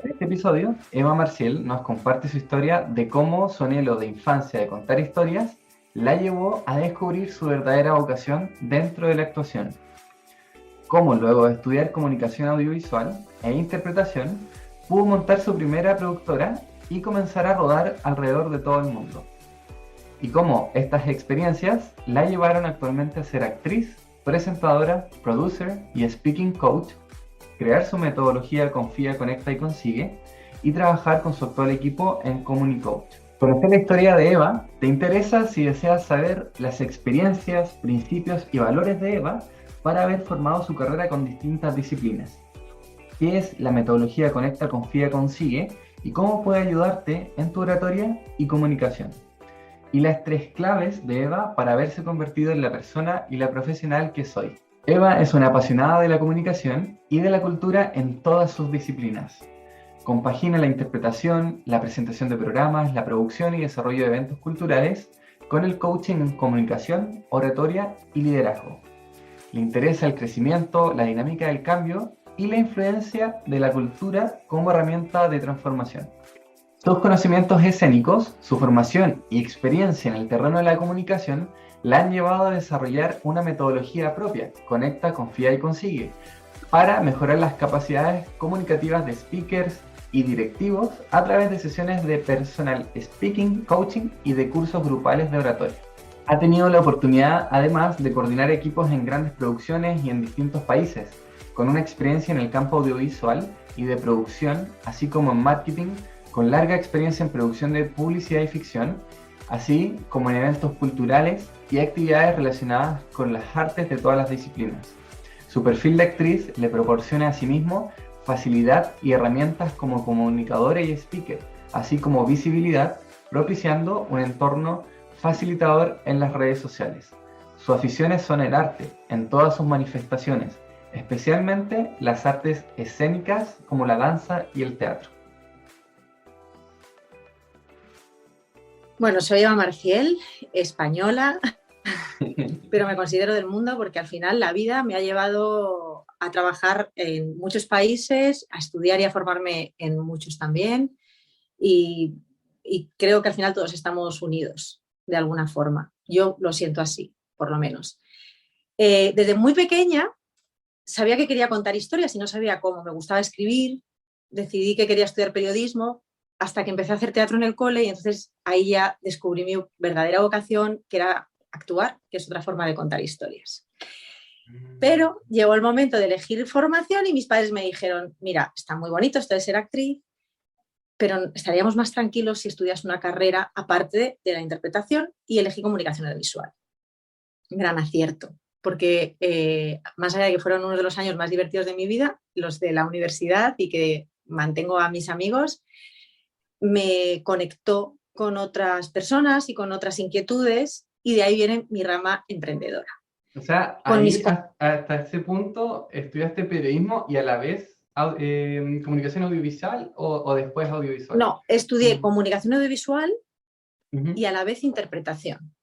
En este episodio, Eva Marciel nos comparte su historia de cómo su anhelo de infancia de contar historias la llevó a descubrir su verdadera vocación dentro de la actuación. Cómo luego de estudiar comunicación audiovisual e interpretación, pudo montar su primera productora y comenzar a rodar alrededor de todo el mundo. Y cómo estas experiencias la llevaron actualmente a ser actriz, presentadora, producer y speaking coach, crear su metodología Confía, Conecta y Consigue y trabajar con su actual equipo en Communicoach. Conocer la historia de Eva te interesa si deseas saber las experiencias, principios y valores de Eva para haber formado su carrera con distintas disciplinas. ¿Qué es la metodología Conecta, Confía, Consigue y cómo puede ayudarte en tu oratoria y comunicación? Y las 3 claves de Eva para haberse convertido en la persona y la profesional que soy. Eva es una apasionada de la comunicación y de la cultura en todas sus disciplinas. Compagina la interpretación, la presentación de programas, la producción y desarrollo de eventos culturales con el coaching en comunicación, oratoria y liderazgo. Le interesa el crecimiento, la dinámica del cambio y la influencia de la cultura como herramienta de transformación. Sus conocimientos escénicos, su formación y experiencia en el terreno de la comunicación la han llevado a desarrollar una metodología propia, Conecta, Confía y Consigue, para mejorar las capacidades comunicativas de speakers y directivos a través de sesiones de personal speaking, coaching y de cursos grupales de oratoria. Ha tenido la oportunidad, además, de coordinar equipos en grandes producciones y en distintos países, con una experiencia en el campo audiovisual y de producción, así como en marketing, con larga experiencia en producción de publicidad y ficción, así como en eventos culturales y actividades relacionadas con las artes de todas las disciplinas. Su perfil de actriz le proporciona a sí mismo facilidad y herramientas como comunicadora y speaker, así como visibilidad, propiciando un entorno facilitador en las redes sociales. Sus aficiones son el arte, en todas sus manifestaciones, especialmente las artes escénicas como la danza y el teatro. Bueno, soy Eva Marciel, española, pero me considero del mundo porque al final la vida me ha llevado a trabajar en muchos países, a estudiar y a formarme en muchos también y, y creo que al final todos estamos unidos de alguna forma. Yo lo siento así, por lo menos. Desde muy pequeña sabía que quería contar historias y no sabía cómo. Me gustaba escribir, decidí que quería estudiar periodismo hasta que empecé a hacer teatro en el cole y entonces ahí ya descubrí mi verdadera vocación, que era actuar, que es otra forma de contar historias. Pero llegó el momento de elegir formación y mis padres me dijeron, mira, está muy bonito esto de ser actriz, pero estaríamos más tranquilos si estudias una carrera aparte de la interpretación y elegí comunicación audiovisual. Gran acierto, porque más allá de que fueron uno de los años más divertidos de mi vida, los de la universidad y que mantengo a mis amigos, me conectó con otras personas y con otras inquietudes y de ahí viene mi rama emprendedora. O sea, Con mis... ahí hasta ese punto estudiaste periodismo y a la vez comunicación audiovisual o después audiovisual. No, estudié comunicación audiovisual Uh-huh. y a la vez interpretación.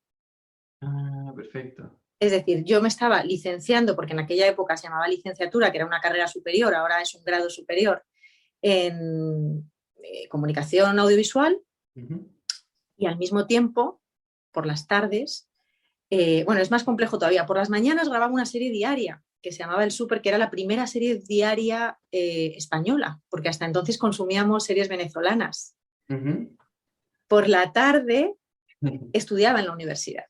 Ah, perfecto. Es decir, yo me estaba licenciando, porque en aquella época se llamaba licenciatura, que era una carrera superior, ahora es un grado superior, en comunicación audiovisual Uh-huh. y al mismo tiempo, por las tardes, bueno, es más complejo todavía, por las mañanas grababa una serie diaria que se llamaba El Súper, que era la primera serie diaria española, porque hasta entonces consumíamos series venezolanas. Uh-huh. Por la tarde estudiaba en la universidad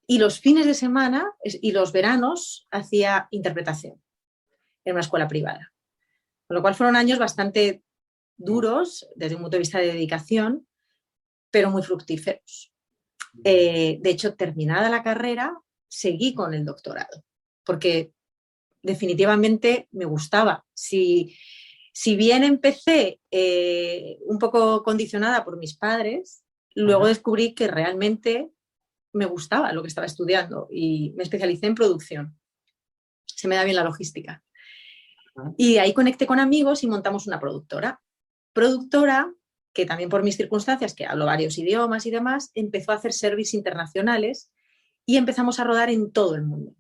y los fines de semana y los veranos hacía interpretación en una escuela privada. Con lo cual fueron años bastante duros desde un punto de vista de dedicación, pero muy fructíferos. De hecho, terminada la carrera, seguí con el doctorado, porque definitivamente me gustaba. Si bien empecé un poco condicionada por mis padres, luego Ajá. descubrí que realmente me gustaba lo que estaba estudiando y me especialicé en producción. Se me da bien la logística. Ajá. Y de ahí conecté con amigos y montamos una productora. Productora que también por mis circunstancias, que hablo varios idiomas y demás, empezó a hacer servicios internacionales y empezamos a rodar en todo el mundo.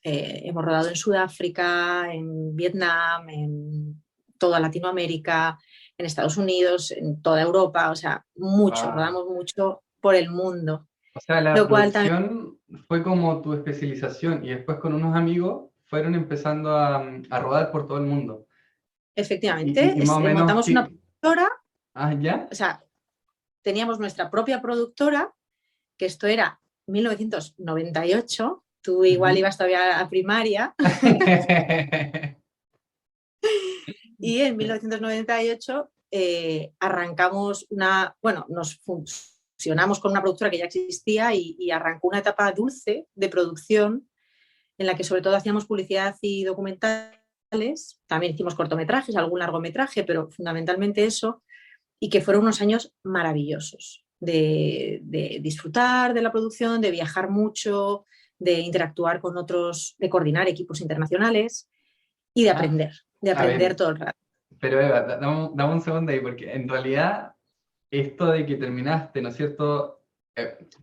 Hemos rodado en Sudáfrica, en Vietnam, en toda Latinoamérica, en Estados Unidos, en toda Europa, o sea, mucho, Wow. rodamos mucho por el mundo, O sea, la lo cual también, producción fue como tu especialización y después con unos amigos fueron empezando a rodar por todo el mundo. efectivamente, Y más o menos, montamos una productora, ah, ¿ya? o sea, teníamos nuestra propia productora, que esto era 1998, tú igual Ujú. ibas todavía a primaria, y en 1998 arrancamos bueno, nos fusionamos con una productora que ya existía y arrancó una etapa dulce de producción en la que sobre todo hacíamos publicidad y documentales, también hicimos cortometrajes, algún largometraje, pero fundamentalmente eso, y que fueron unos años maravillosos de disfrutar de la producción, de viajar mucho, de interactuar con otros, de coordinar equipos internacionales y Ah, de a aprender ver, todo el rato. pero Eva, dame un segundo ahí, porque en realidad esto de que terminaste, ¿no es cierto?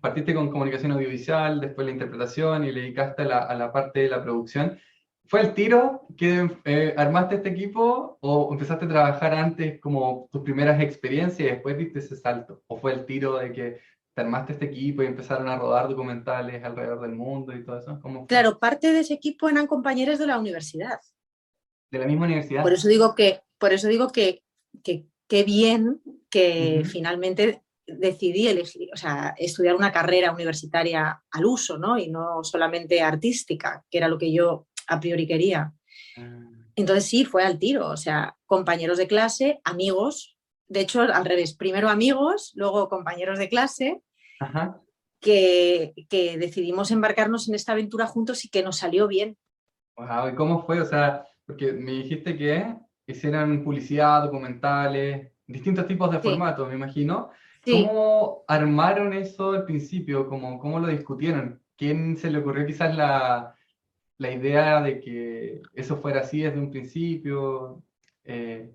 Partiste con comunicación audiovisual, después la interpretación y le dedicaste a la parte de la producción. ¿Fue el tiro que armaste este equipo o empezaste a trabajar antes como tus primeras experiencias y después diste ese salto? ¿O fue el tiro de que te armaste este equipo y empezaron a rodar documentales alrededor del mundo y todo eso? ¿Cómo fue? Claro, parte de ese equipo eran compañeros de la universidad. ¿De la misma Por universidad? eso digo que qué bien que Ujú. finalmente decidí elegir, o sea, estudiar una carrera universitaria al uso, ¿no? Y no solamente artística, que era lo que yo a priori quería. Ah, Entonces sí, fue al tiro, o sea, compañeros de clase, amigos, de hecho al revés, primero amigos, luego compañeros de clase, ajá. que decidimos embarcarnos en esta aventura juntos y que nos salió bien. Wow, ¿y cómo fue? O sea, porque me dijiste que hicieran publicidad, documentales, distintos tipos de Sí, formatos, me imagino. sí. ¿Cómo armaron eso al principio? ¿Cómo lo discutieron? ¿Quién se le ocurrió quizás la idea de que eso fuera así desde un principio? Eh,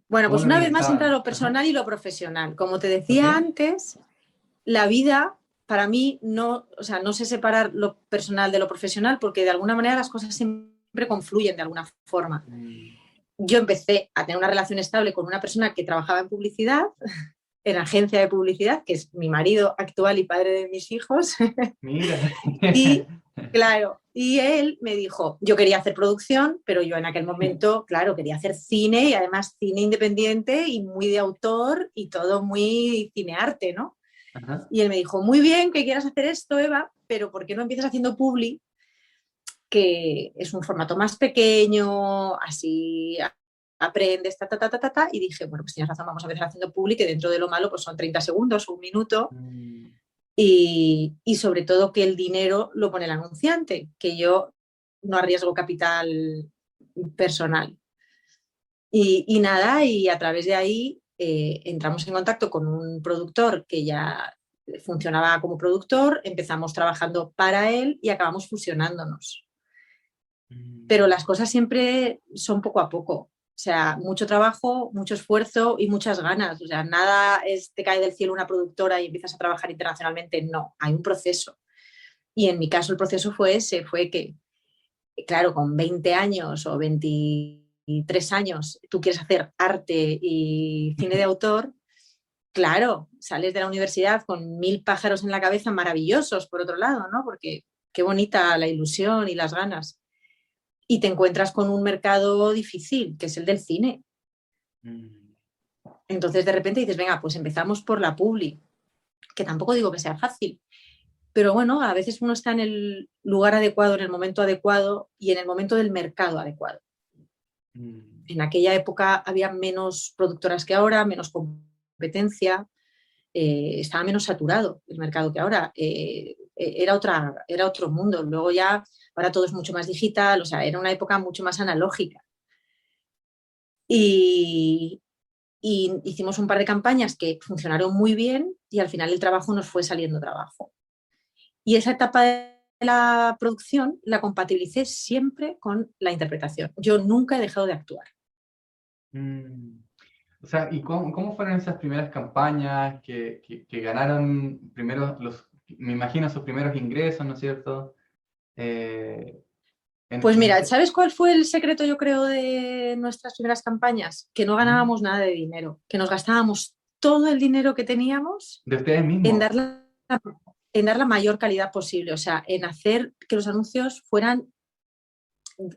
Bueno, ¿Cómo pues lo una vez más entra organizaban? lo Ajá, personal y lo profesional. Como te ¿ok? decía antes, la vida para mí no, o sea, no sé separar lo personal de lo profesional porque de alguna manera las cosas siempre confluyen de alguna forma. Mm, Yo empecé a tener una relación estable con una persona que trabajaba en publicidad, en agencia de publicidad, que es mi marido actual y padre de mis hijos. mira. Y claro, y él me dijo, yo quería hacer producción, pero yo en aquel momento, claro, quería hacer cine y además cine independiente y muy de autor y todo muy cinearte, ¿no? Ajá. Y él me dijo, muy bien que quieras hacer esto, Eva, pero ¿por qué no empiezas haciendo publi, que es un formato más pequeño, así aprendes, ta, ta, ta, ta, ta, ta? Y dije, bueno, pues tienes razón, vamos a empezar haciendo publi, que dentro de lo malo pues son 30 segundos o un minuto, Mm, y sobre todo que el dinero lo pone el anunciante, que yo no arriesgo capital personal. Y nada, y a través de ahí entramos en contacto con un productor que ya funcionaba como productor, empezamos trabajando para él y acabamos fusionándonos. Pero mm. las cosas siempre son poco a poco. O sea, mucho trabajo, mucho esfuerzo y muchas ganas. O sea, nada es te cae del cielo una productora y empiezas a trabajar internacionalmente. No, hay un proceso. Y en mi caso el proceso fue ese, fue que, claro, con 20 años o 23 años tú quieres hacer arte y cine de autor, claro, sales de la universidad con 1000 pájaros en la cabeza maravillosos, por otro lado, ¿no? Porque qué bonita la ilusión y las ganas. Y te encuentras con un mercado difícil, que es el del cine. Mm. Entonces de repente dices, venga, pues empezamos por la publi, que tampoco digo que sea fácil, pero bueno, a veces uno está en el lugar adecuado, en el momento adecuado y en el momento del mercado adecuado. Mm. En aquella época había menos productoras que ahora, menos competencia, estaba menos saturado el mercado que ahora. Era otro mundo. Luego ya, ahora todo es mucho más digital, o sea, era una época mucho más analógica. Y, y hicimos un par de campañas que funcionaron muy bien y al final el trabajo nos fue saliendo trabajo. Y esa etapa de la producción la compatibilicé siempre con la interpretación. Yo nunca he dejado de actuar. Mm. O sea, ¿y cómo fueron esas primeras campañas que ganaron primero me imagino, sus primeros ingresos, ¿no es cierto? Eh, En, Pues en mira, ese- ¿sabes cuál fue el secreto, yo creo, de nuestras primeras campañas? Que no ¿Mm? ganábamos nada de dinero, que nos gastábamos todo el dinero que teníamos De ustedes en mismos. dar la mayor calidad posible, o sea, en hacer que los anuncios fueran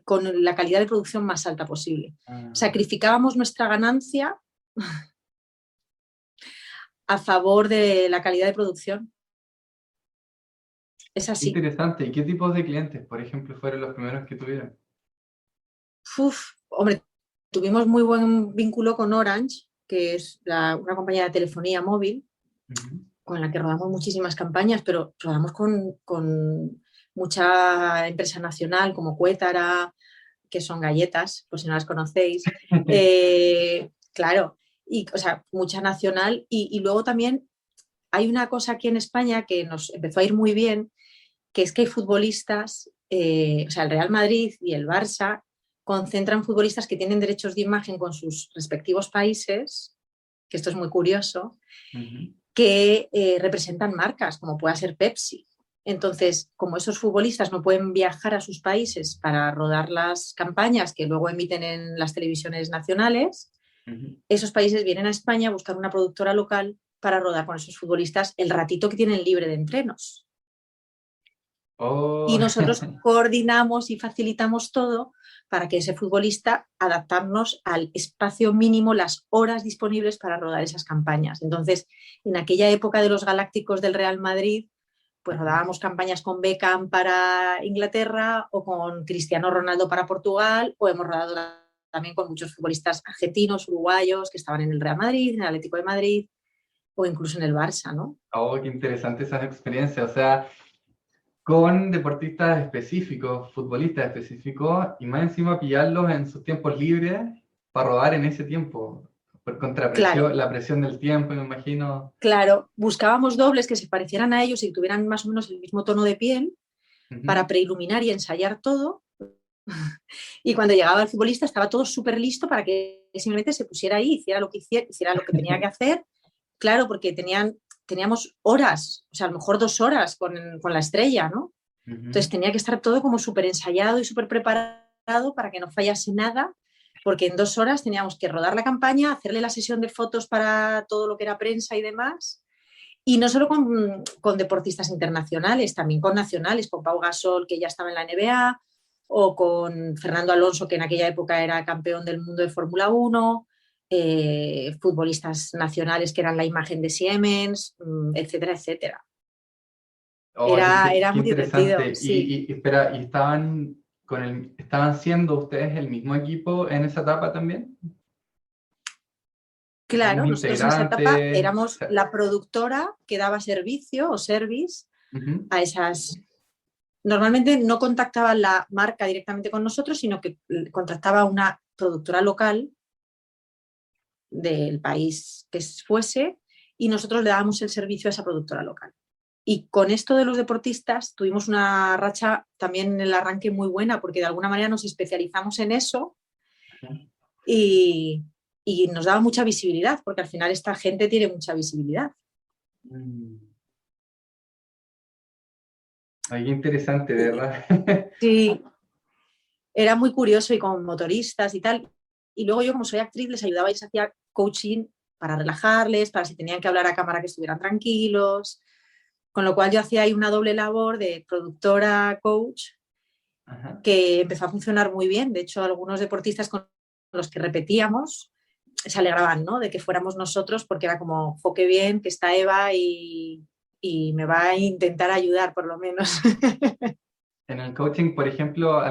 con la calidad de producción más alta posible. Ah, Sacrificábamos nuestra ganancia a favor de la calidad de producción. Es así. interesante. ¿Y qué tipos de clientes, por ejemplo, fueron los primeros que tuvieron? Uf, hombre, tuvimos muy buen vínculo con Orange, que es una compañía de telefonía móvil, Ujú. con la que rodamos muchísimas campañas, pero rodamos con mucha empresa nacional como Cuétara, que son galletas, por si no las conocéis. Claro, y, o sea, mucha nacional. Y luego también hay una cosa aquí en España que nos empezó a ir muy bien, que es que hay futbolistas, o sea, el Real Madrid y el Barça concentran futbolistas que tienen derechos de imagen con sus respectivos países, que esto es muy curioso, Ujú. que representan marcas, como pueda ser Pepsi. Entonces, como esos futbolistas no pueden viajar a sus países para rodar las campañas que luego emiten en las televisiones nacionales, Ujú. esos países vienen a España a buscar una productora local para rodar con esos futbolistas el ratito que tienen libre de entrenos. Oh, Y nosotros coordinamos y facilitamos todo para que ese futbolista adaptarnos al espacio mínimo, las horas disponibles para rodar esas campañas. Entonces, en aquella época de los Galácticos del Real Madrid, pues Ajá. rodábamos campañas con Beckham para Inglaterra o con Cristiano Ronaldo para Portugal, o hemos rodado también con muchos futbolistas argentinos, uruguayos, que estaban en el Real Madrid, en el Atlético de Madrid o incluso en el Barça, ¿no? Oh, qué interesante esas experiencias. O sea, con deportistas específicos, futbolistas específicos, y más encima pillarlos en sus tiempos libres para rodar en ese tiempo. Por Claro, contrapresión, la presión del tiempo, me imagino. claro, buscábamos dobles que se parecieran a ellos y tuvieran más o menos el mismo tono de piel Ujú. para preiluminar y ensayar todo. Y cuando llegaba el futbolista estaba todo súper listo para que simplemente se pusiera ahí, hiciera lo que tenía que hacer. Claro, porque teníamos horas, o sea, a lo mejor 2 horas con la estrella, ¿no? Entonces Ujú. tenía que estar todo como súper ensayado y súper preparado para que no fallase nada, porque en 2 horas teníamos que rodar la campaña, hacerle la sesión de fotos para todo lo que era prensa y demás. Y no solo con deportistas internacionales, también con nacionales, con Pau Gasol, que ya estaba en la NBA, o con Fernando Alonso, que en aquella época era campeón del mundo de Fórmula 1, futbolistas nacionales que eran la imagen de Siemens, etcétera, etcétera. Oh, Era qué muy divertido, interesante. sí. Y espera, ¿y estaban siendo ustedes el mismo equipo en esa etapa también? ¿Los Claro, mismos nosotros en esa etapa integrantes? O éramos sea, la productora que daba servicio o service ujú. a esas. Normalmente no contactaba la marca directamente con nosotros, sino que contactaba a una productora local del país que fuese y nosotros le dábamos el servicio a esa productora local. Y con esto de los deportistas tuvimos una racha también en el arranque muy buena porque de alguna manera nos especializamos en eso y, y nos daba mucha visibilidad porque al final esta gente tiene mucha visibilidad. Mm. Ay, qué interesante, de Y, verdad. sí, era muy curioso y con motoristas y tal. Y luego yo como soy actriz les ayudaba y les hacía coaching para relajarles, para si tenían que hablar a cámara que estuvieran tranquilos. Con lo cual yo hacía ahí una doble labor de productora, coach, Ajá. que empezó a funcionar muy bien. De hecho, algunos deportistas con los que repetíamos se alegraban, ¿no? De que fuéramos nosotros porque era como, jo, qué bien que está Eva y me va a intentar ayudar por lo menos. En el coaching, por ejemplo,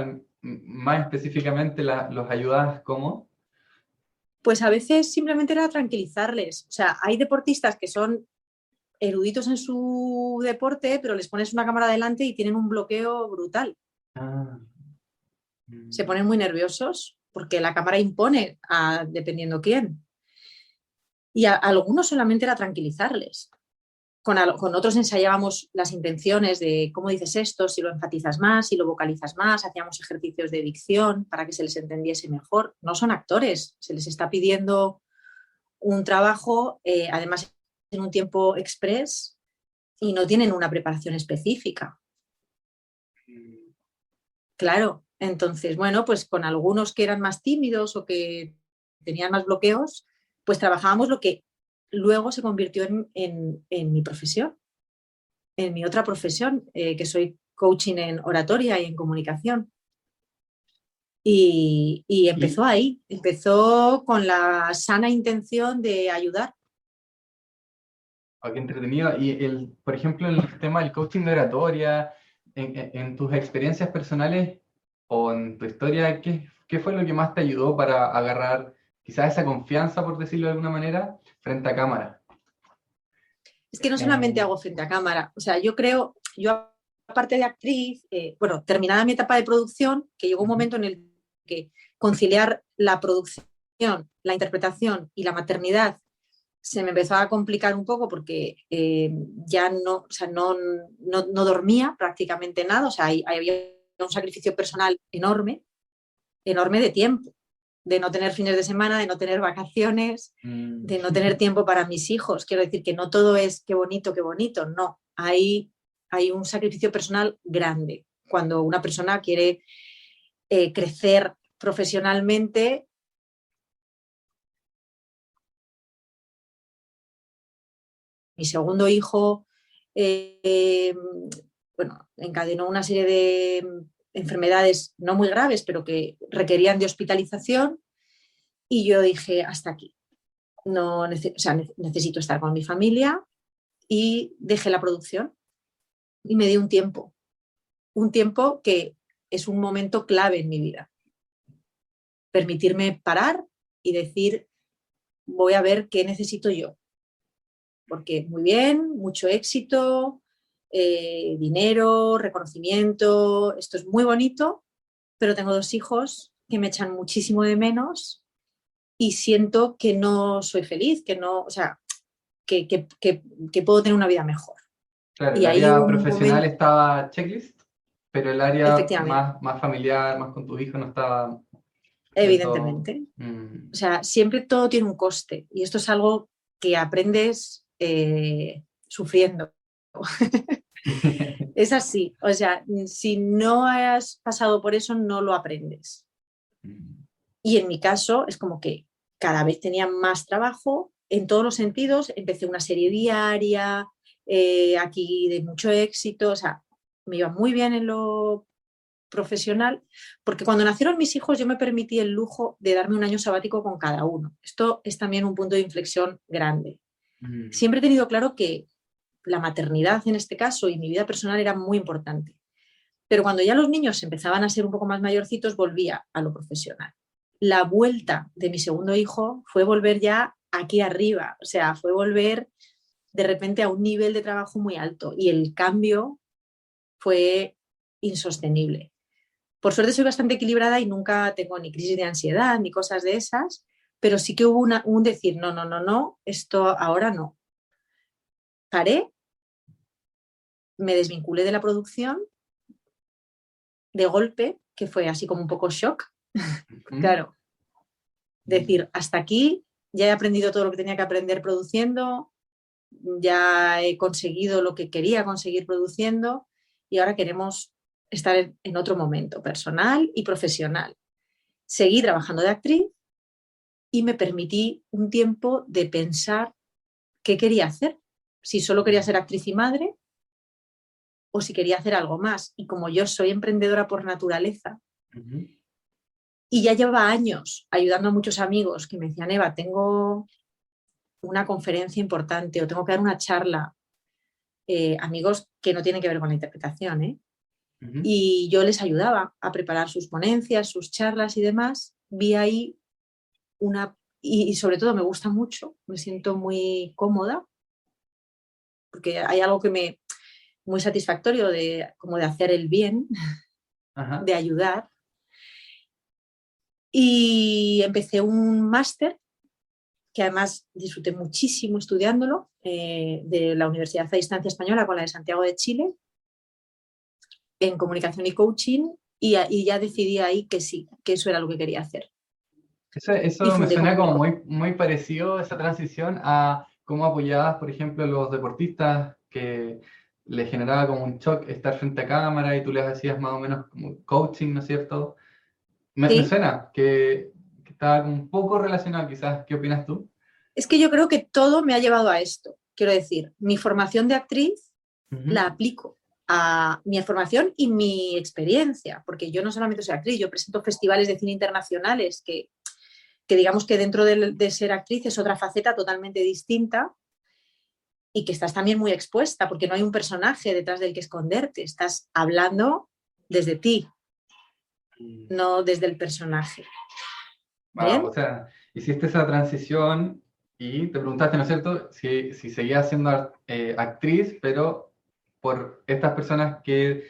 más específicamente, los ayudas ¿cómo? Pues a veces simplemente era tranquilizarles. O sea, hay deportistas que son eruditos en su deporte, pero les pones una cámara delante y tienen un bloqueo brutal. Ah, Se mm. ponen muy nerviosos porque la cámara impone dependiendo quién. Y a algunos solamente era tranquilizarles. Con otros ensayábamos las intenciones de cómo dices esto, si lo enfatizas más, si lo vocalizas más, hacíamos ejercicios de dicción para que se les entendiese mejor. No son actores, se les está pidiendo un trabajo, además en un tiempo express y no tienen una preparación específica. Claro. Entonces, bueno, pues con algunos que eran más tímidos o que tenían más bloqueos, pues trabajábamos lo que luego se convirtió en mi profesión, en mi otra profesión, que soy coaching en oratoria y en comunicación. Y empezó Y, ahí, empezó con la sana intención de ayudar. qué entretenido. Y, por ejemplo, el tema del coaching de oratoria, en tus experiencias personales o en tu historia, ¿qué fue lo que más te ayudó para agarrar quizás esa confianza, por decirlo de alguna manera, frente a cámara? Es que no solamente Eh, hago frente a cámara, o sea, yo creo, yo aparte de actriz, bueno, terminada mi etapa de producción, que llegó un Ujú. momento en el que conciliar la producción, la interpretación y la maternidad se me empezó a complicar un poco porque ya no, o sea, no dormía prácticamente nada, o sea, había un sacrificio personal enorme, enorme de tiempo, de no tener fines de semana, de no tener vacaciones, Mm. de no tener tiempo para mis hijos. Quiero decir que no todo es qué bonito, no. Hay un sacrificio personal grande cuando una persona quiere crecer profesionalmente. Mi segundo hijo, eh, bueno, encadenó una serie de enfermedades no muy graves, pero que requerían de hospitalización y yo dije, hasta aquí. No, o sea, necesito estar con mi familia y dejé la producción y me di un tiempo que es un momento clave en mi vida. Permitirme parar y decir, voy a ver qué necesito yo, porque muy bien, mucho éxito, dinero, reconocimiento, esto es muy bonito, pero tengo 2 hijos que me echan muchísimo de menos y siento que no soy feliz, que no, o sea, que puedo tener una vida mejor. Claro, Y el ahí hubo área un profesional momento, estaba checklist, pero el área efectivamente, más familiar, más con tu hijo, no estaba del todo. evidentemente. O sea, siempre todo tiene un coste y esto es algo que aprendes sufriendo. Es así, o sea, si no has pasado por eso, no lo aprendes. Y en mi caso es como que cada vez tenía más trabajo en todos los sentidos. Empecé una serie diaria, aquí de mucho éxito, o sea, me iba muy bien en lo profesional, porque cuando nacieron mis hijos yo me permití el lujo de darme un año sabático con cada uno. Esto es también un punto de inflexión grande. Mm. Siempre he tenido claro que la maternidad en este caso y mi vida personal era muy importante. Pero cuando ya los niños empezaban a ser un poco más mayorcitos, volvía a lo profesional. La vuelta de mi segundo hijo fue volver ya aquí arriba, o sea, fue volver de repente a un nivel de trabajo muy alto y el cambio fue insostenible. Por suerte soy bastante equilibrada y nunca tengo ni crisis de ansiedad ni cosas de esas, pero sí que hubo un decir, no, no, no, no, esto ahora no. Paré, me desvinculé de la producción de golpe, que fue así como un poco shock. Ujú. Claro, decir, hasta aquí, ya he aprendido todo lo que tenía que aprender produciendo, ya he conseguido lo que quería conseguir produciendo y ahora queremos estar en otro momento personal y profesional. Seguí trabajando de actriz y me permití un tiempo de pensar qué quería hacer, si solo quería ser actriz y madre o si quería hacer algo más. Y como yo soy emprendedora por naturaleza Ujú. y ya llevaba años ayudando a muchos amigos que me decían, Eva, tengo una conferencia importante o tengo que dar una charla, amigos que no tienen que ver con la interpretación, ¿eh? Ujú. Y yo les ayudaba a preparar sus ponencias, sus charlas y demás. Vi ahí y sobre todo me gusta mucho, me siento muy cómoda, porque hay algo que muy satisfactorio como de hacer el bien, Ajá. de ayudar. Y empecé un máster que además disfruté muchísimo estudiándolo, de la Universidad a Distancia Española con la de Santiago de Chile, en comunicación y coaching, y ya decidí ahí que sí, que eso era lo que quería hacer. Y Eso me fundé suena como mi... como muy parecido esa transición a cómo apoyabas, por ejemplo, los deportistas que le generaba como un shock estar frente a cámara y tú les hacías más o menos como coaching, ¿no es cierto? Me Sí, suena que estaba como un poco relacionado quizás. ¿Qué opinas tú? es que yo creo que todo me ha llevado a esto. Quiero decir, mi formación de actriz Ujú. la aplico a mi formación y mi experiencia, porque yo no solamente soy actriz, yo presento festivales de cine internacionales que digamos que dentro de ser actriz es otra faceta totalmente distinta y que estás también muy expuesta, porque no hay un personaje detrás del que esconderte, estás hablando desde ti, no desde el personaje. Wow, ¿Bien? o sea, hiciste esa transición y te preguntaste, ¿no es cierto?, si seguías siendo actriz, pero por estas personas que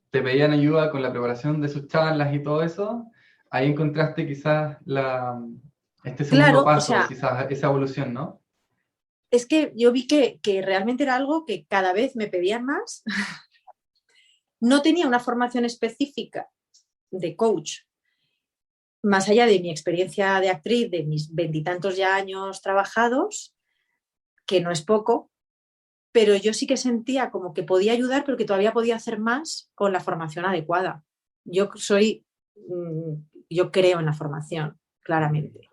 te pedían ayuda con la preparación de sus charlas y todo eso, ahí encontraste quizás este segundo Claro, o paso, sea, quizás esa evolución, ¿no? es que yo vi que realmente era algo que cada vez me pedían más. No tenía una formación específica de coach, más allá de mi experiencia de actriz, de mis veintitantos ya años trabajados, que no es poco, pero yo sí que sentía como que podía ayudar, pero que todavía podía hacer más con la formación adecuada. Yo soy, yo creo en la formación, claramente.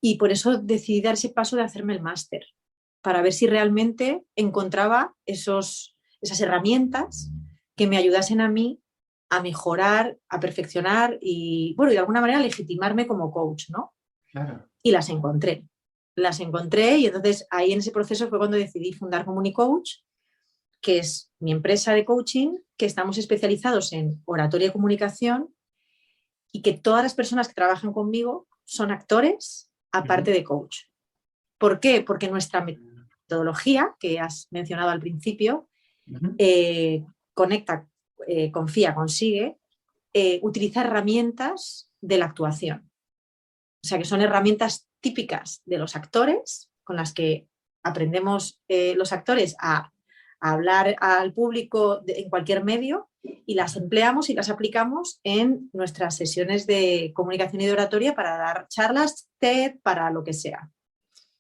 Y por eso decidí dar ese paso de hacerme el máster, para ver si realmente encontraba esas herramientas que me ayudasen a mí a mejorar, a perfeccionar y, bueno, y de alguna manera legitimarme como coach, ¿no? Claro. Y las encontré. Las encontré y entonces ahí en ese proceso fue cuando decidí fundar Comunicoach, que es mi empresa de coaching, que estamos especializados en oratoria y comunicación y que todas las personas que trabajan conmigo son actores, aparte Ujú. de coach. ¿Por qué? Porque nuestra metodología, que has mencionado al principio, Ujú. conecta, confía, consigue utilizar herramientas de la actuación. O sea, que son herramientas típicas de los actores, con las que aprendemos los actores a hablar al público en cualquier medio y las empleamos y las aplicamos en nuestras sesiones de comunicación y de oratoria para dar charlas, TED, para lo que sea.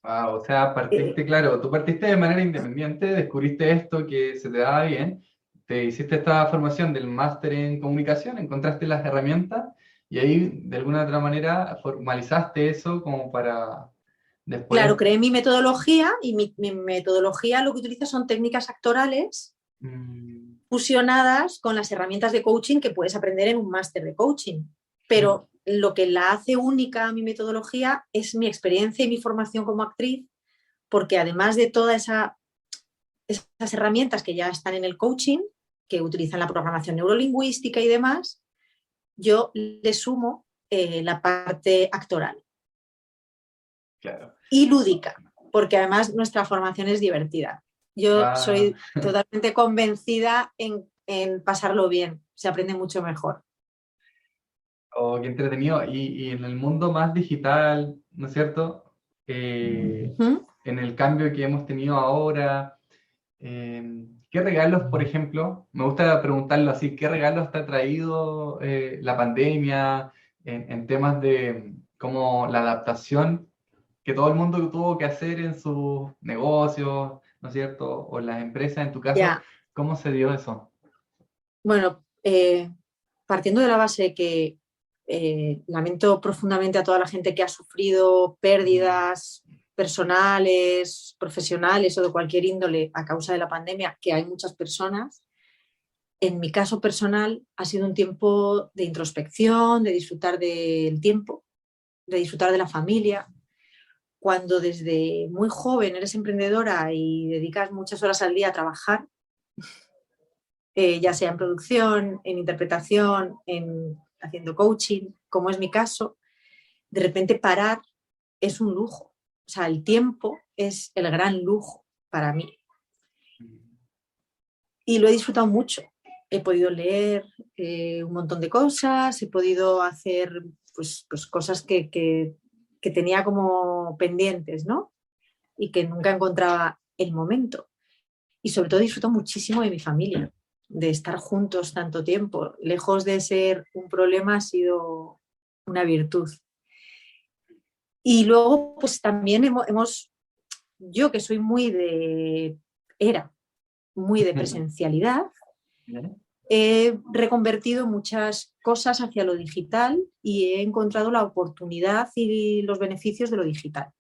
Wow, o sea, Eh, partiste, claro, tú partiste de manera independiente, descubriste esto que se te daba bien, te hiciste esta formación del máster en comunicación, encontraste las herramientas y ahí de alguna otra manera formalizaste eso como para claro, después. creé mi metodología y mi metodología lo que utiliza son técnicas actorales mm, fusionadas con las herramientas de coaching que puedes aprender en un máster de coaching. claro, Pero lo que la hace única a mi metodología es mi experiencia y mi formación como actriz, porque además de todas esas herramientas que ya están en el coaching, que utilizan la programación neurolingüística y demás, yo le sumo la parte actoral claro. y lúdica, porque además nuestra formación es divertida. Yo Ah, soy totalmente convencida en pasarlo bien, se aprende mucho mejor. oh, qué entretenido. Y en el mundo más digital, ¿no es cierto? Eh, ¿Mm? en el cambio que hemos tenido ahora. ¿Qué regalos, por ejemplo, me gusta preguntarlo así, qué regalos te ha traído la pandemia en temas de como la adaptación que todo el mundo tuvo que hacer en sus negocios, ¿no es cierto? O en las empresas, en tu caso, Ya, ¿cómo se dio eso? bueno, partiendo de la base que lamento profundamente a toda la gente que ha sufrido Mm, pérdidas personales, profesionales o de cualquier índole a causa de la pandemia, que hay muchas personas. En mi caso personal ha sido un tiempo de introspección, de disfrutar del tiempo, de disfrutar de la familia. Cuando desde muy joven eres emprendedora y dedicas muchas horas al día a trabajar, ya sea en producción, en interpretación, en haciendo coaching, como es mi caso, de repente parar es un lujo. O sea, el tiempo es el gran lujo para mí. Y lo he disfrutado mucho. He podido leer un montón de cosas, he podido hacer pues cosas que tenía como pendientes, ¿no? Y que nunca encontraba el momento. Y sobre todo disfruto muchísimo de mi familia, de estar juntos tanto tiempo. Lejos de ser un problema, ha sido una virtud. Y luego, pues también yo que soy muy de era, muy de presencialidad, ¿Ya? he reconvertido muchas cosas hacia lo digital y he encontrado la oportunidad y los beneficios de lo digital.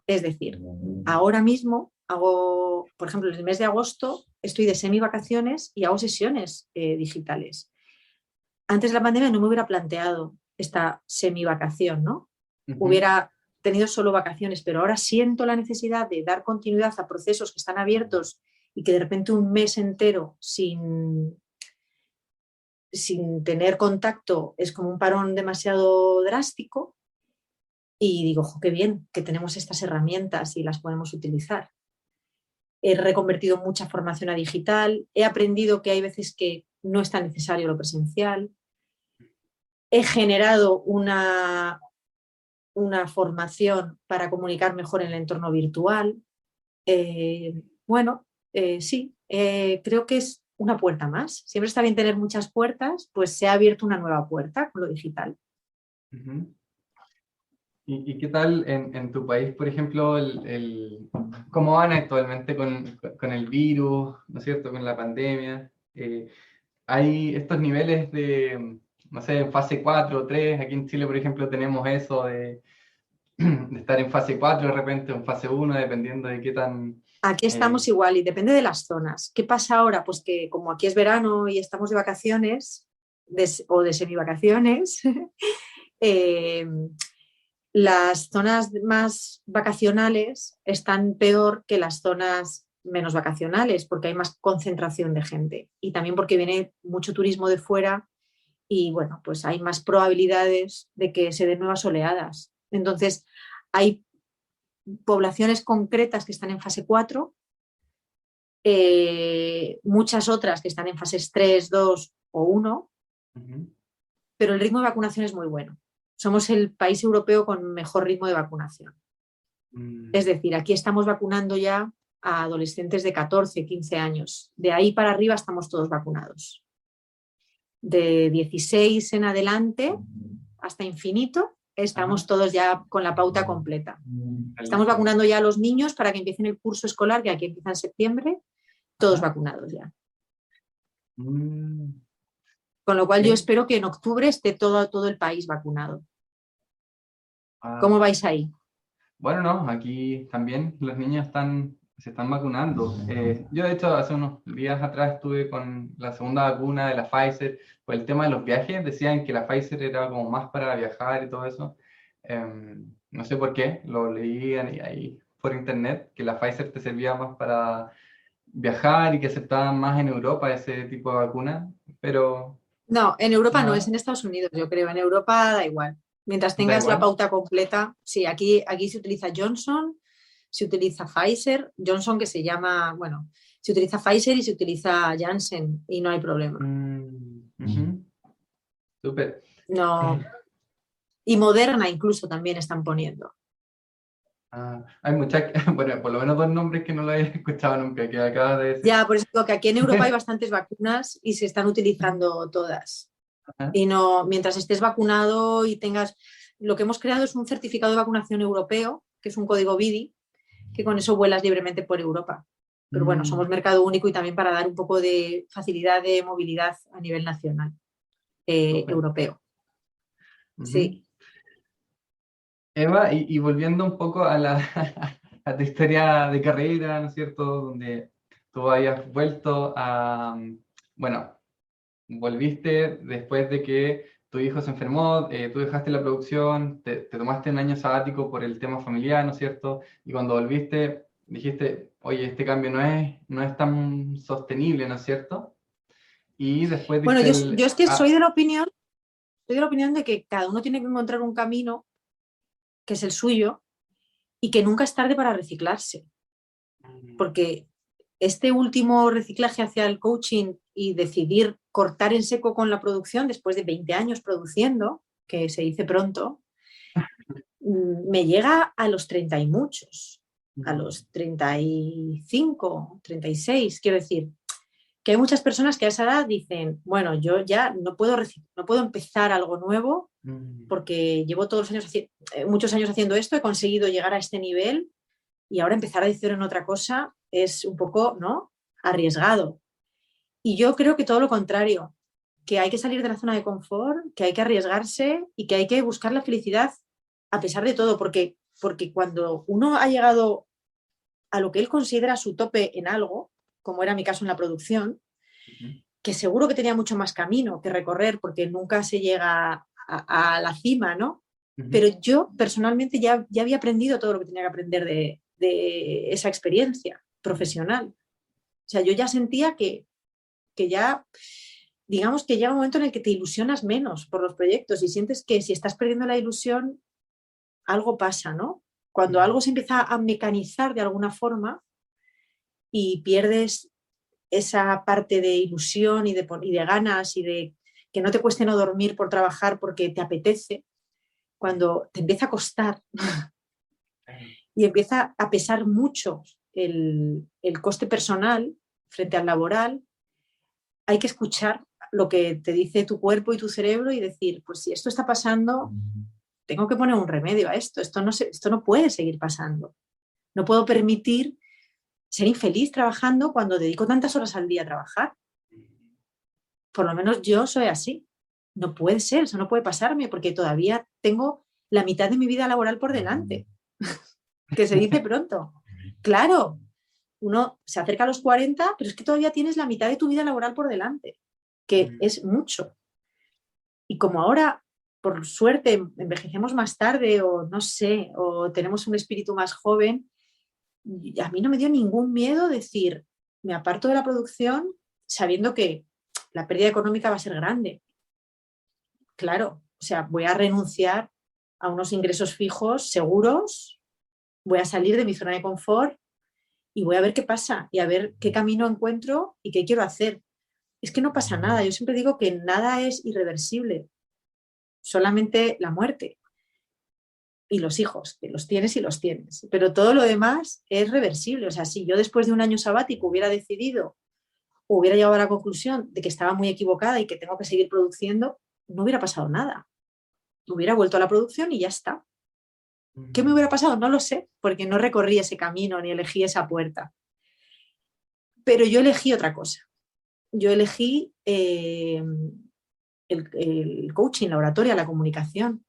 Es decir, ahora mismo hago, por ejemplo, en el mes de agosto estoy de semi-vacaciones y hago sesiones digitales. Antes de la pandemia no me hubiera planteado esta semi-vacación, ¿no? Hubiera tenido solo vacaciones, pero ahora siento la necesidad de dar continuidad a procesos que están abiertos y que de repente un mes entero sin tener contacto es como un parón demasiado drástico. Y digo, qué bien que tenemos estas herramientas y las podemos utilizar. He reconvertido mucha formación a digital, he aprendido que hay veces que no es tan necesario lo presencial, he generado una formación para comunicar mejor en el entorno virtual. Sí, creo que es una puerta más. Siempre está bien tener muchas puertas, pues se ha abierto una nueva puerta con lo digital. Uh-huh. ¿Y qué tal en tu país, por ejemplo, cómo van actualmente con el virus, ¿no es cierto?, con la pandemia? Hay estos niveles de, no sé, en fase 4 o 3. Aquí en Chile, por ejemplo, tenemos eso de estar en fase 4 de repente, o en fase 1, dependiendo de qué tan... Aquí estamos igual y depende de las zonas. ¿Qué pasa ahora? Pues que como aquí es verano y estamos de vacaciones o de semivacaciones, las zonas más vacacionales están peor que las zonas menos vacacionales porque hay más concentración de gente y también porque viene mucho turismo de fuera y bueno, pues hay más probabilidades de que se den nuevas oleadas. Entonces, hay poblaciones concretas que están en fase 4, muchas otras que están en fases 3, 2 o 1, pero el ritmo de vacunación es muy bueno. Somos el país europeo con mejor ritmo de vacunación. Es decir, aquí estamos vacunando ya a adolescentes de 14, 15 años. De ahí para arriba estamos todos vacunados. De 16 en adelante hasta infinito estamos todos ya con la pauta completa. Estamos vacunando ya a los niños para que empiecen el curso escolar, que aquí empieza en septiembre, todos vacunados ya. Con lo cual yo espero que en octubre esté todo el país vacunado. ¿Cómo vais ahí? Bueno, no, aquí también los niños se están vacunando. Yo, de hecho, hace unos días atrás estuve con la segunda vacuna de la Pfizer. Por el tema de los viajes, decían que la Pfizer era como más para viajar y todo eso. No sé por qué, lo leí ahí por internet, que la Pfizer te servía más para viajar y que aceptaban más en Europa ese tipo de vacuna, pero... No, en Europa no, es en Estados Unidos, yo creo. En Europa da igual. Mientras Da tengas la igual. pauta completa, sí, aquí se utiliza Johnson, se utiliza Pfizer, Johnson que se llama, bueno, se utiliza Pfizer y se utiliza Janssen y no hay problema. Súper. No. Y Moderna incluso también están poniendo. Hay muchas, bueno, por lo menos dos nombres que no lo había escuchado nunca, que acabas de decir. Ya, por eso digo que aquí en Europa hay bastantes vacunas y se están utilizando todas. Y no, mientras estés vacunado y tengas, lo que hemos creado es un certificado de vacunación europeo, que es un código BIDI, que con eso vuelas libremente por Europa. Pero bueno, somos mercado único y también para dar un poco de facilidad de movilidad a nivel nacional, europeo. Sí. Eva, y volviendo un poco a a tu historia de carrera, ¿no es cierto? Donde tú habías vuelto bueno, volviste después de que tu hijo se enfermó, tú dejaste la producción, te tomaste un año sabático por el tema familiar, ¿no es cierto? Y cuando volviste dijiste, oye, este cambio no es tan sostenible, ¿no es cierto? Y después Bueno, diste yo es que soy de la opinión de que cada uno tiene que encontrar un camino que es el suyo y que nunca es tarde para reciclarse. Porque este último reciclaje hacia el coaching y decidir cortar en seco con la producción después de 20 años produciendo, que se dice pronto, me llega a los 30 y muchos, a los 35, 36. Quiero decir, que hay muchas personas que a esa edad dicen, bueno, yo ya no puedo empezar algo nuevo porque llevo muchos años haciendo esto, he conseguido llegar a este nivel y ahora empezar a decir en otra cosa es un poco, ¿no?, arriesgado. Y yo creo que todo lo contrario, que hay que salir de la zona de confort, que hay que arriesgarse y que hay que buscar la felicidad a pesar de todo, porque cuando uno ha llegado a lo que él considera su tope en algo, como era mi caso en la producción, que seguro que tenía mucho más camino que recorrer porque nunca se llega a la cima, ¿no? Pero yo personalmente ya había aprendido todo lo que tenía que aprender de esa experiencia profesional. O sea, yo ya sentía que ya, digamos que llega un momento en el que te ilusionas menos por los proyectos y sientes que si estás perdiendo la ilusión, algo pasa, ¿no? Cuando algo se empieza a mecanizar de alguna forma y pierdes esa parte de ilusión y de ganas y de que no te cueste no dormir por trabajar porque te apetece, cuando te empieza a costar y empieza a pesar mucho el coste personal frente al laboral, hay que escuchar lo que te dice tu cuerpo y tu cerebro y decir, pues si esto está pasando, tengo que poner un remedio a esto, esto no puede seguir pasando. No puedo permitir ser infeliz trabajando cuando dedico tantas horas al día a trabajar. Por lo menos yo soy así. No puede ser, eso no puede pasarme porque todavía tengo la mitad de mi vida laboral por delante, que se dice pronto. Claro, uno se acerca a los 40, pero es que todavía tienes la mitad de tu vida laboral por delante, que es mucho. Y como ahora, por suerte, envejecemos más tarde o no sé, o tenemos un espíritu más joven, a mí no me dio ningún miedo decir, me aparto de la producción sabiendo que la pérdida económica va a ser grande. Claro, o sea, voy a renunciar a unos ingresos fijos seguros, voy a salir de mi zona de confort y voy a ver qué pasa y a ver qué camino encuentro y qué quiero hacer. Es que no pasa nada, yo siempre digo que nada es irreversible, solamente la muerte y los hijos, que los tienes y los tienes, pero todo lo demás es reversible. O sea, si yo después de un año sabático hubiera decidido, o hubiera llegado a la conclusión de que estaba muy equivocada y que tengo que seguir produciendo, no hubiera pasado nada. Hubiera vuelto a la producción y ya está. ¿Qué me hubiera pasado? No lo sé, porque no recorrí ese camino ni elegí esa puerta. Pero yo elegí otra cosa. Yo elegí el coaching, la oratoria, la comunicación.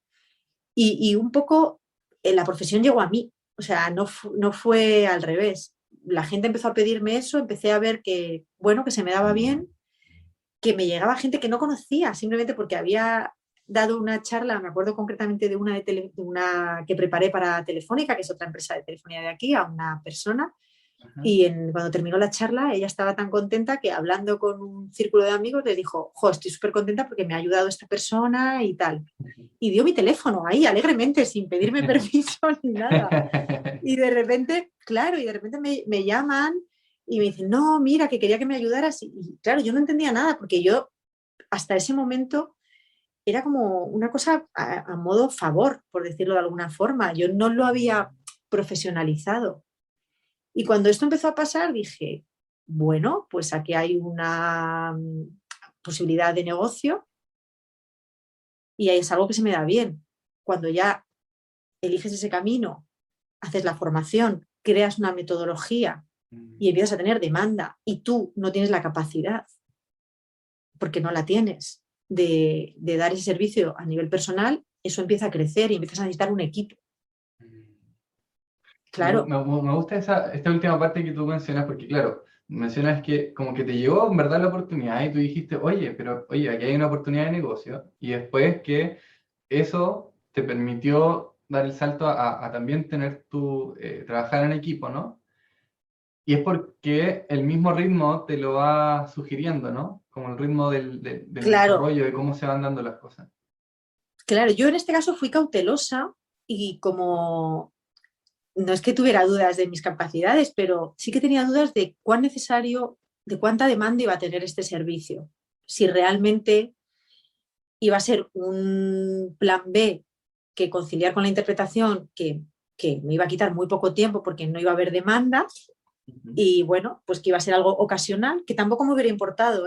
Y un poco la profesión llegó a mí. O sea, no fue al revés. La gente empezó a pedirme eso, empecé a ver que, bueno, que se me daba bien, que me llegaba gente que no conocía, simplemente porque había dado una charla, me acuerdo concretamente de una que preparé para Telefónica, que es otra empresa de telefonía de aquí, a una persona, y cuando terminó la charla ella estaba tan contenta que hablando con un círculo de amigos le dijo, jo, estoy súper contenta porque me ha ayudado esta persona y tal. Y dio mi teléfono ahí alegremente, sin pedirme permiso ni nada. Y de repente, claro, me llaman y me dicen, no, mira, que quería que me ayudaras. Y claro, yo no entendía nada porque yo hasta ese momento era como una cosa a modo favor, por decirlo de alguna forma. Yo no lo había profesionalizado. Y cuando esto empezó a pasar dije, bueno, pues aquí hay una posibilidad de negocio y es algo que se me da bien. Cuando ya eliges ese camino, haces la formación, creas una metodología y empiezas a tener demanda y tú no tienes la capacidad, porque no la tienes, de dar ese servicio a nivel personal, eso empieza a crecer y empiezas a necesitar un equipo. Claro. Me gusta esta última parte que tú mencionas, porque claro, mencionas que como que te llegó en verdad la oportunidad y tú dijiste, oye, aquí hay una oportunidad de negocio, y después que eso te permitió dar el salto a también trabajar en equipo, ¿no? Y es porque el mismo ritmo te lo va sugiriendo, ¿no? Como el ritmo del Claro, desarrollo, de cómo se van dando las cosas. claro, yo en este caso fui cautelosa y como no es que tuviera dudas de mis capacidades, pero sí que tenía dudas de cuán necesario, de cuánta demanda iba a tener este servicio. Si realmente iba a ser un plan B que conciliar con la interpretación, que me iba a quitar muy poco tiempo porque no iba a haber demanda, y bueno, pues que iba a ser algo ocasional, que tampoco me hubiera importado,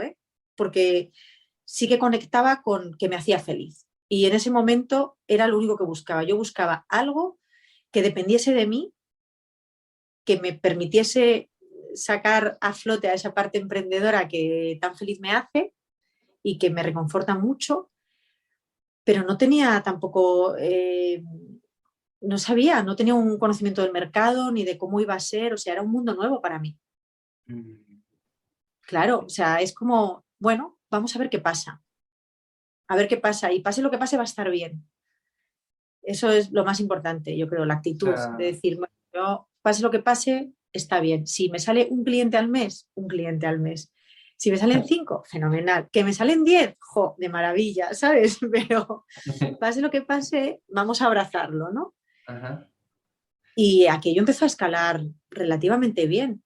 porque sí que conectaba con que me hacía feliz. Y en ese momento era lo único que buscaba. Yo buscaba algo que dependiese de mí que me permitiese sacar a flote a esa parte emprendedora que tan feliz me hace y que me reconforta mucho, pero no tenía tampoco, no sabía, no tenía un conocimiento del mercado ni de cómo iba a ser, o sea, era un mundo nuevo para mí. Claro, o sea, es como, bueno, vamos a ver qué pasa. A ver qué pasa y pase lo que pase va a estar bien. Eso es lo más importante, yo creo, la O actitud de sea, decir, bueno, yo, pase lo que pase, está bien. Si me sale un cliente al mes, un cliente al mes. Si me salen 5, fenomenal. Que me salen 10, jo, de maravilla, ¿sabes? Pero pase lo que pase, vamos a abrazarlo, ¿no? ajá. Y aquello empezó a escalar relativamente bien.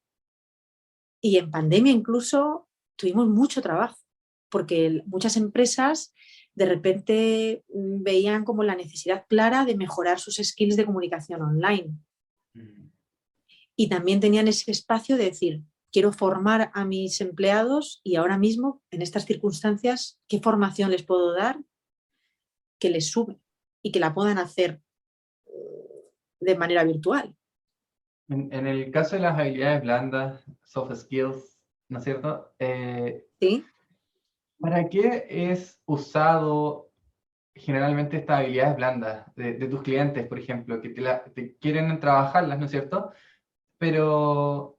Y en pandemia incluso tuvimos mucho trabajo, porque muchas empresas de repente veían como la necesidad clara de mejorar sus skills de comunicación online. Y también tenían ese espacio de decir, quiero formar a mis empleados y ahora mismo, en estas circunstancias, ¿qué formación les puedo dar que les sume y que la puedan hacer de manera virtual? En el caso de las habilidades blandas, soft skills, ¿no es cierto? ¿Sí? ¿Para qué es usado generalmente estas habilidades blandas de tus clientes, por ejemplo, que te quieren trabajarlas, ¿no es cierto? Pero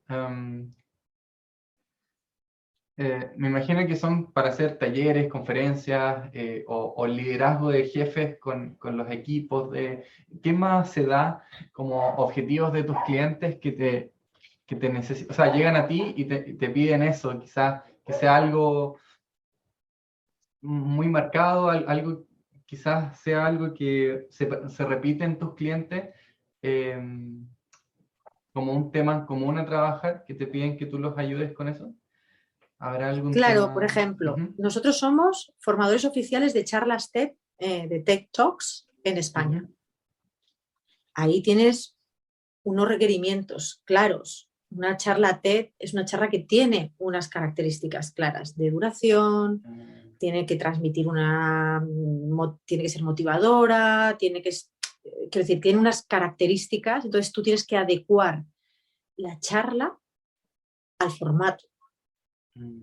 me imagino que son para hacer talleres, conferencias o liderazgo de jefes con los equipos. ¿Qué más se da como objetivos de tus clientes que te necesitan? O sea, llegan a ti y te piden eso, quizás que sea algo muy marcado, algo, quizás sea algo que se repite en tus clientes, eh, como un tema común a trabajar, que te piden que tú los ayudes con eso. ¿Habrá algún Claro, por tema? ejemplo, Ujú, nosotros somos formadores oficiales de charlas TED, de TED Talks en ujú, España. Ahí tienes unos requerimientos claros. Una charla TED es una charla que tiene unas características claras de duración, tiene que transmitir tiene que ser motivadora, quiero decir, tiene unas características, entonces tú tienes que adecuar la charla al formato.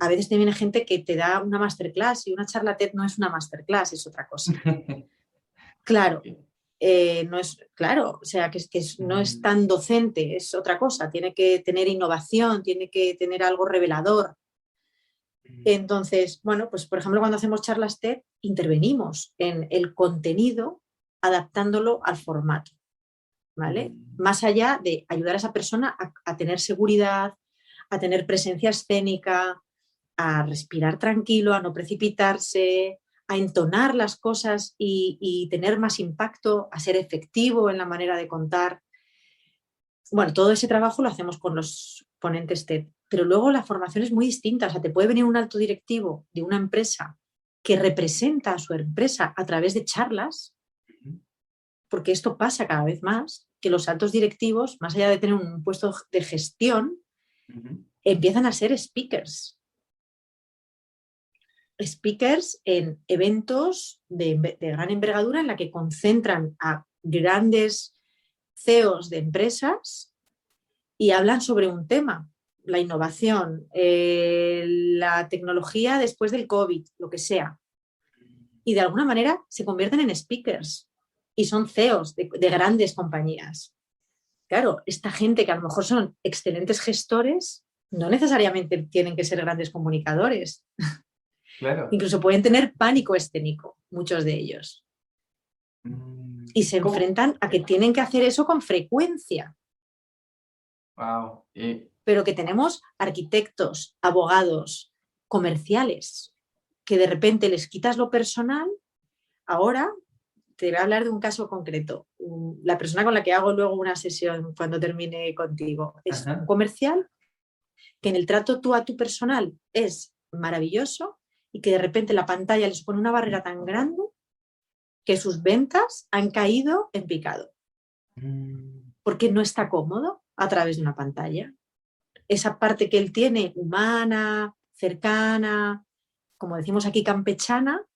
A veces te viene gente que te da una masterclass y una charla TED no es una masterclass, es otra cosa. Claro, Ok. no es claro, o sea, no es Mm, tan docente, es otra cosa, tiene que tener innovación, tiene que tener algo revelador. mm, Entonces, bueno, pues por ejemplo, cuando hacemos charlas TED, intervenimos en el contenido adaptándolo al formato, ¿vale? mm, Más allá de ayudar a esa persona a tener seguridad, a tener presencia escénica, a respirar tranquilo, a no precipitarse, a entonar las cosas y tener más impacto, a ser efectivo en la manera de contar. Bueno, todo ese trabajo lo hacemos con los ponentes TED, pero luego la formación es muy distinta. O sea, te puede venir un alto directivo de una empresa que representa a su empresa a través de charlas, ujú, porque esto pasa cada vez más, que los altos directivos, más allá de tener un puesto de gestión, ujú. empiezan a ser speakers en eventos de gran envergadura en la que concentran a grandes CEOs de empresas y hablan sobre un tema, la innovación, la tecnología después del COVID, lo que sea. Y de alguna manera se convierten en speakers y son CEOs de grandes compañías. Claro, esta gente que a lo mejor son excelentes gestores, no necesariamente tienen que ser grandes comunicadores. Claro. Incluso pueden tener pánico escénico, muchos de ellos. Y se ¿Cómo? enfrentan a que tienen que hacer eso con frecuencia. Wow. Pero que tenemos arquitectos, abogados, comerciales, que de repente les quitas lo personal. Ahora te voy a hablar de un caso concreto. La persona con la que hago luego una sesión cuando termine contigo es un Ajá. comercial que en el trato tú a tu personal es maravilloso y que de repente la pantalla les pone una barrera tan grande que sus ventas han caído en picado Mm, porque no está cómodo a través de una pantalla. Esa parte que él tiene humana, cercana, como decimos aquí, campechana,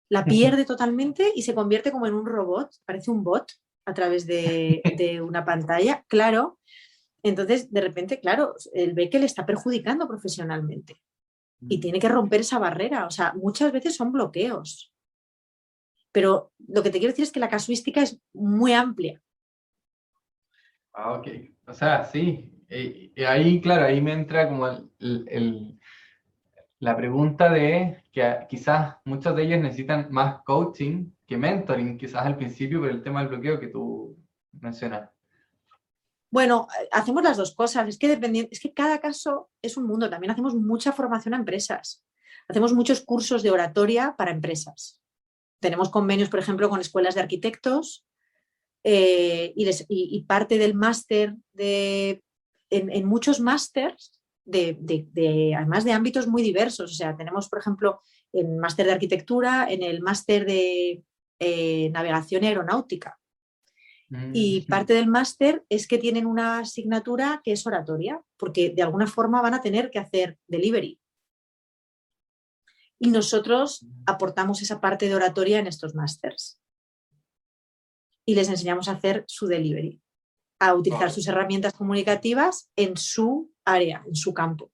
la pierde totalmente y se convierte como en un robot, parece un bot a través de una pantalla. Claro, Entonces, de repente, claro, él ve que le está perjudicando profesionalmente y tiene que romper esa barrera. O sea, muchas veces son bloqueos. Pero lo que te quiero decir es que la casuística es muy amplia. Ah, ok. O sea, sí. Y ahí, claro, ahí me entra como la pregunta de que quizás muchos de ellos necesitan más coaching que mentoring, quizás al principio, por el tema del bloqueo que tú mencionas. Bueno, hacemos las dos cosas. Es que cada caso es un mundo. También hacemos mucha formación a empresas. Hacemos muchos cursos de oratoria para empresas. Tenemos convenios, por ejemplo, con escuelas de arquitectos y parte del máster en muchos másters además de ámbitos muy diversos. O sea, tenemos, por ejemplo, en máster de arquitectura, en el máster de navegación y aeronáutica. Y parte del máster es que tienen una asignatura que es oratoria, porque de alguna forma van a tener que hacer delivery. Y nosotros aportamos esa parte de oratoria en estos másters. Y les enseñamos a hacer su delivery, a utilizar sus herramientas comunicativas en su área, en su campo.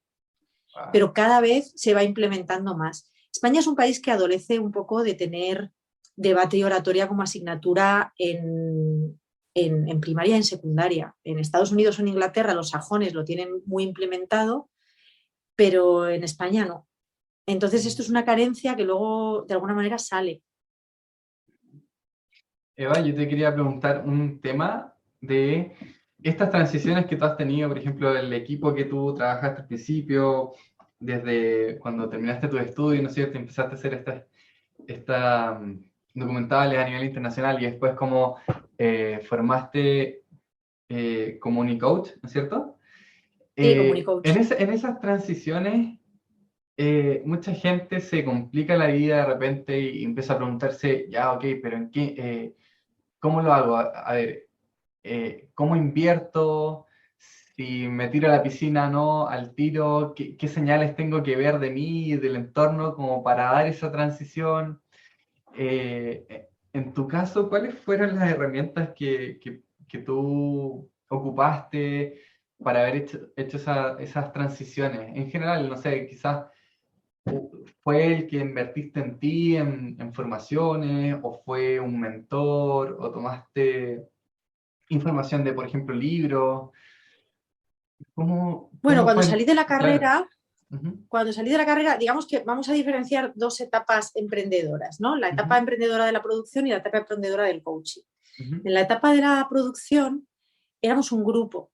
Pero cada vez se va implementando más. España es un país que adolece un poco de tener debate y oratoria como asignatura en primaria y en secundaria. En Estados Unidos o en Inglaterra los sajones lo tienen muy implementado, pero en España no. Entonces esto es una carencia que luego de alguna manera sale. Eva, yo te quería preguntar un tema de estas transiciones que tú has tenido, por ejemplo, el equipo que tú trabajaste al principio, desde cuando terminaste tus estudios, ¿no es cierto? Empezaste a hacer documentales a nivel internacional y después como formaste como Unicoach, ¿no es cierto? Sí, Comunicoach. En esas transiciones, mucha gente se complica la vida de repente y empieza a preguntarse, ya, ok, pero ¿en qué? ¿Cómo lo hago? A ver, ¿cómo invierto? Si me tiro a la piscina, no, al tiro, ¿qué señales tengo que ver de mí y del entorno como para dar esa transición? En tu caso, ¿cuáles fueron las herramientas que tú ocupaste para haber hecho esas transiciones? En general, no sé, quizás fue el que invertiste en ti, en formaciones, o fue un mentor, o tomaste información de, por ejemplo, libros. Bueno, ¿Cómo fue? Claro. Ujú, cuando salí de la carrera, digamos que vamos a diferenciar dos etapas emprendedoras, ¿no? La etapa ujú, emprendedora de la producción y la etapa emprendedora del coaching. ujú, En la etapa de la producción éramos un grupo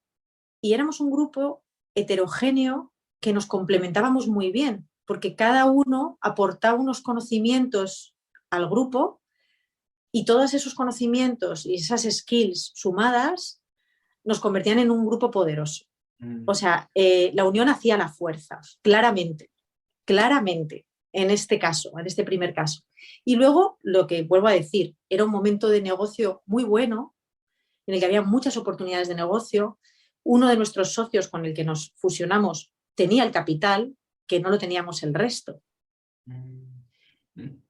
y éramos un grupo heterogéneo que nos complementábamos muy bien, porque cada uno aportaba unos conocimientos al grupo y todos esos conocimientos y esas skills sumadas nos convertían en un grupo poderoso. O mm, sea, la unión hacía la fuerza, claramente, en este caso, en este primer caso. Y luego, lo que vuelvo a decir, era un momento de negocio muy bueno, en el que había muchas oportunidades de negocio. Uno de nuestros socios con el que nos fusionamos tenía el capital, que no lo teníamos el resto. mm, mm.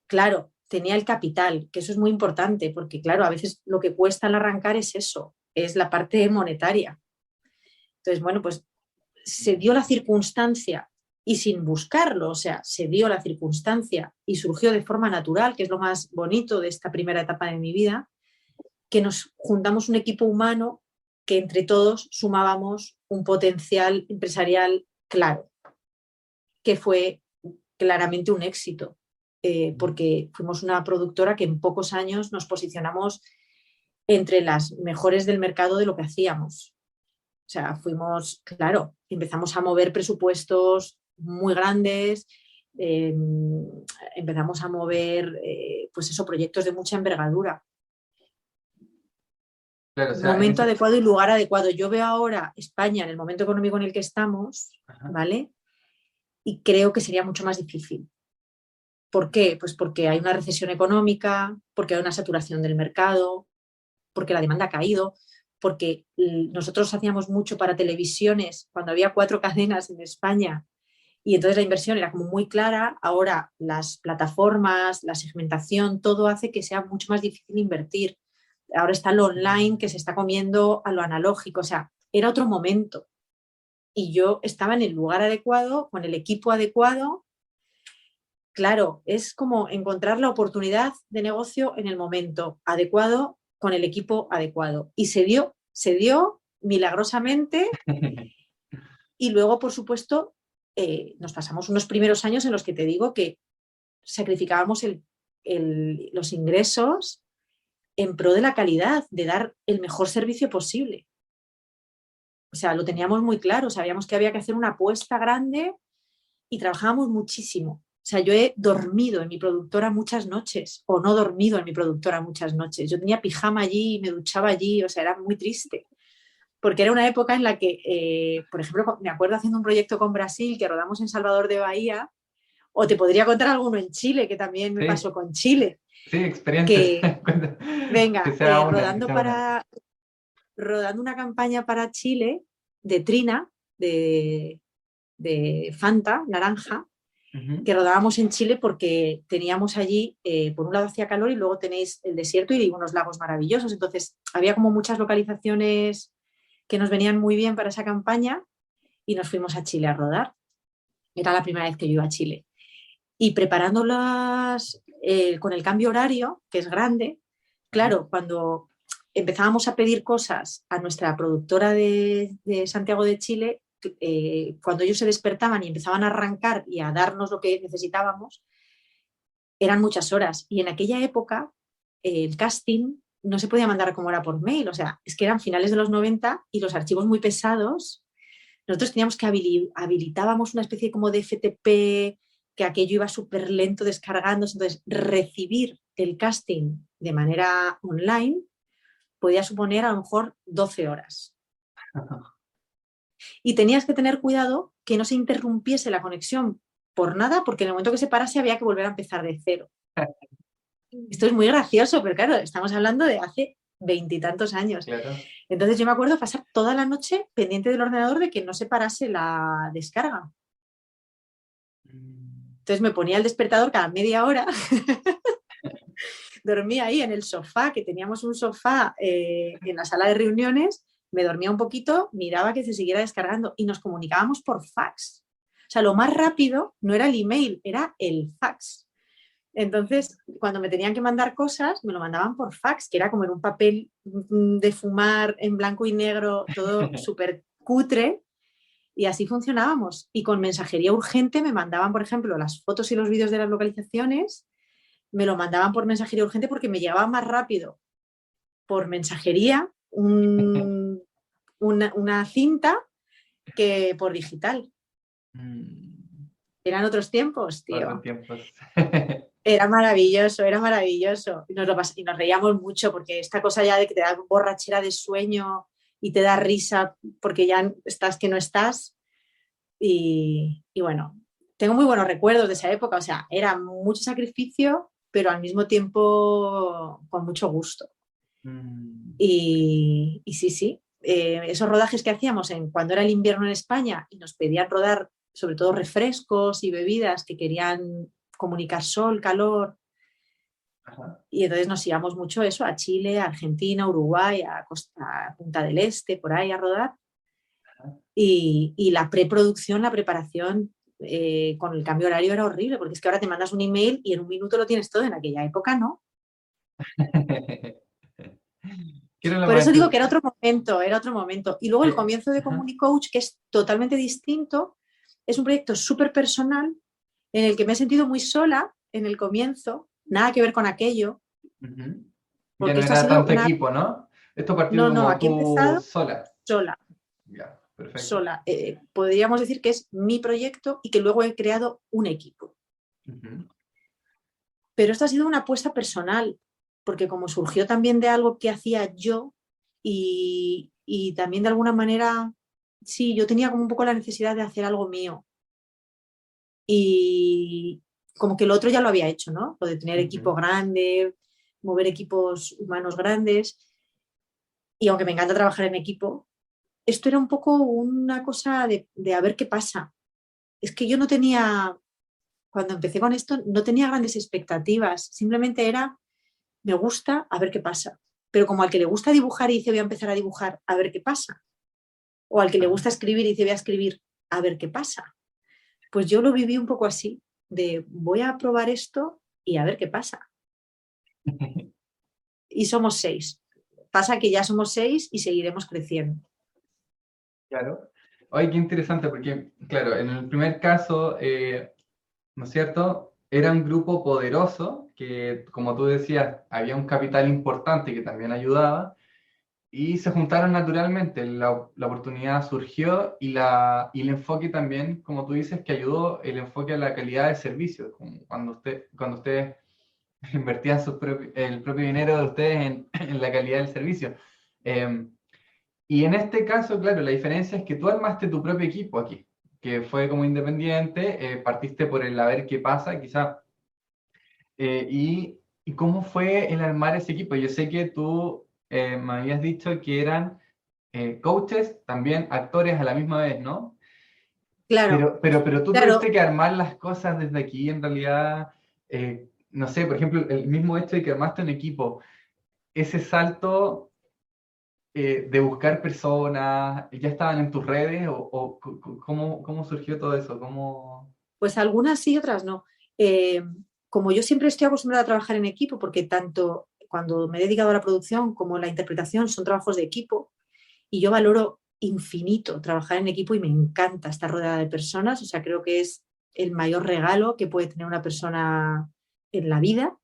Claro, tenía el capital, que eso es muy importante, porque claro, a veces lo que cuesta al arrancar es eso, es la parte monetaria. Entonces, bueno, pues se dio la circunstancia y sin buscarlo, o sea, se dio la circunstancia y surgió de forma natural, que es lo más bonito de esta primera etapa de mi vida, que nos juntamos un equipo humano que entre todos sumábamos un potencial empresarial claro, que fue claramente un éxito, porque fuimos una productora que en pocos años nos posicionamos entre las mejores del mercado de lo que hacíamos. O sea, fuimos, claro, empezamos a mover presupuestos muy grandes, eh, empezamos a mover, pues eso, proyectos de mucha envergadura. Claro, o sea, en Momento ese... adecuado y lugar adecuado. Yo veo ahora España en el momento económico en el que estamos, Ajá. ¿vale? Y creo que sería mucho más difícil. ¿Por qué? Pues porque hay una recesión económica, porque hay una saturación del mercado, porque la demanda ha caído, porque nosotros hacíamos mucho para televisiones cuando había 4 cadenas en España y entonces la inversión era como muy clara. Ahora las plataformas, la segmentación, todo hace que sea mucho más difícil invertir. Ahora está lo online que se está comiendo a lo analógico. O sea, era otro momento. Y yo estaba en el lugar adecuado, con el equipo adecuado. Claro, es como encontrar la oportunidad de negocio en el momento adecuado, con el equipo adecuado. Y se dio milagrosamente. Y luego, por supuesto, nos pasamos unos primeros años en los que te digo que sacrificábamos los ingresos en pro de la calidad, de dar el mejor servicio posible. O sea, lo teníamos muy claro, sabíamos que había que hacer una apuesta grande y trabajábamos muchísimo. O sea, yo he dormido en mi productora muchas noches o no dormido en mi productora muchas noches. Yo tenía pijama allí y me duchaba allí, o sea, era muy triste. Porque era una época en la que, por ejemplo, me acuerdo haciendo un proyecto con Brasil que rodamos en Salvador de Bahía, o te podría contar alguno en Chile, que también me Sí, pasó con Chile, sí, experiencias. que, Que venga, sea una, que sea una. rodando una campaña para Chile de Trina, de, de Fanta, naranja, Ujú. que rodábamos en Chile porque teníamos allí, por un lado hacía calor y luego tenéis el desierto y unos lagos maravillosos. Entonces, había como muchas localizaciones que nos venían muy bien para esa campaña y nos fuimos a Chile a rodar. Era la primera vez que yo iba a Chile. Y preparándolas con el cambio horario, que es grande, Ajá. claro, cuando empezábamos a pedir cosas a nuestra productora de Santiago de Chile, cuando ellos se despertaban y empezaban a arrancar y a darnos lo que necesitábamos, eran muchas horas. Y en aquella época el casting no se podía mandar como era por mail, o sea, es que eran finales de los 90 y los archivos muy pesados. Nosotros teníamos que habilitábamos una especie como de FTP, que aquello iba súper lento descargándose, entonces recibir el casting de manera online podía suponer a lo mejor 12 horas. Y tenías que tener cuidado que no se interrumpiese la conexión por nada, porque en el momento que se parase había que volver a empezar de cero. Esto es muy gracioso, pero claro, estamos hablando de hace veintitantos años. Claro. Entonces yo me acuerdo pasar toda la noche pendiente del ordenador de que no se parase la descarga. Mm. Entonces me ponía el despertador cada media hora, dormía ahí en el sofá, que teníamos un sofá en la sala de reuniones, me dormía un poquito, miraba que se siguiera descargando y nos comunicábamos por fax. O sea, lo más rápido no era el email, era el fax. Entonces, cuando me tenían que mandar cosas, me lo mandaban por fax, que era como en un papel de fumar en blanco y negro, todo súper cutre, y así funcionábamos. Y con mensajería urgente me mandaban, por ejemplo, las fotos y los vídeos de las localizaciones, me lo mandaban por mensajería urgente porque me llegaba más rápido por mensajería una cinta que por digital. Mm. Eran otros tiempos, Otros tío. tiempos. Era maravilloso, era maravilloso. Y nos reíamos mucho porque esta cosa ya de que te da borrachera de sueño y te da risa porque ya estás que no estás. Y bueno, tengo muy buenos recuerdos de esa época. O sea, era mucho sacrificio, pero al mismo tiempo con mucho gusto. Mm. Y sí, sí, esos rodajes que hacíamos cuando era el invierno en España y nos pedían rodar sobre todo refrescos y bebidas que querían comunicar sol, calor, Ajá. y entonces nos íbamos mucho eso a Chile, a Argentina, Uruguay, a Punta del Este, por ahí a rodar. Y la preproducción, la preparación con el cambio horario era horrible, porque es que ahora te mandas un email y en un minuto lo tienes todo, en aquella época no. ¿Qué era lo Por más eso digo que entretenido? era otro momento, era otro momento. Y luego el comienzo de Ajá. Communicoach, que es totalmente distinto, es un proyecto súper personal en el que me he sentido muy sola en el comienzo, nada que ver con aquello, Ujú. Ya porque no esto ha era sido tanto una... equipo, ¿no? Esto partió No, no, como aquí he tú empezado sola. sola, Ya, perfecto. sola. Podríamos decir que es mi proyecto y que luego he creado un equipo. Ujú. Pero esto ha sido una apuesta personal, porque como surgió también de algo que hacía yo y también de alguna manera, sí, yo tenía como un poco la necesidad de hacer algo mío. Y como que el otro ya lo había hecho, ¿no? Lo de tener equipo Ujú. grande, mover equipos humanos grandes. Y aunque me encanta trabajar en equipo, esto era un poco una cosa de a ver qué pasa. Es que yo no tenía, cuando empecé con esto, no tenía grandes expectativas. Simplemente era, me gusta, a ver qué pasa. Pero como al que le gusta dibujar y dice voy a empezar a dibujar, a ver qué pasa. o al que le gusta escribir y dice voy a escribir a ver qué pasa. Pues yo lo viví un poco así, de voy a probar esto y a ver qué pasa. Y somos 6. Pasa que ya somos 6 y seguiremos creciendo. Claro. Oye, qué interesante, porque, claro, en el primer caso, ¿no es cierto? Era un grupo poderoso que, como tú decías, había un capital importante que también ayudaba y se juntaron naturalmente. La oportunidad surgió y el enfoque también, como tú dices, que ayudó el enfoque a la calidad de servicio, como cuando ustedes invertían el propio dinero de ustedes en la calidad del servicio. Eh, y en este caso, claro, la diferencia es que tú armaste tu propio equipo aquí, que fue como independiente, partiste por el a ver qué pasa, quizá. ¿Y cómo fue el armar ese equipo? Yo sé que tú me habías dicho que eran coaches, también actores a la misma vez, ¿no? Claro, Pero tú tuviste claro, que armar las cosas desde aquí, en realidad, no sé, por ejemplo, el mismo hecho de que armaste un equipo, ese salto de buscar personas, ¿ya estaban en tus redes cómo surgió todo eso? ¿Cómo... pues algunas sí, otras no. Eh, Como yo siempre estoy acostumbrada a trabajar en equipo, porque tanto cuando me he dedicado a la producción como la interpretación son trabajos de equipo, y yo valoro infinito trabajar en equipo y me encanta estar rodeada de personas, o sea, creo que es el mayor regalo que puede tener una persona en la vida.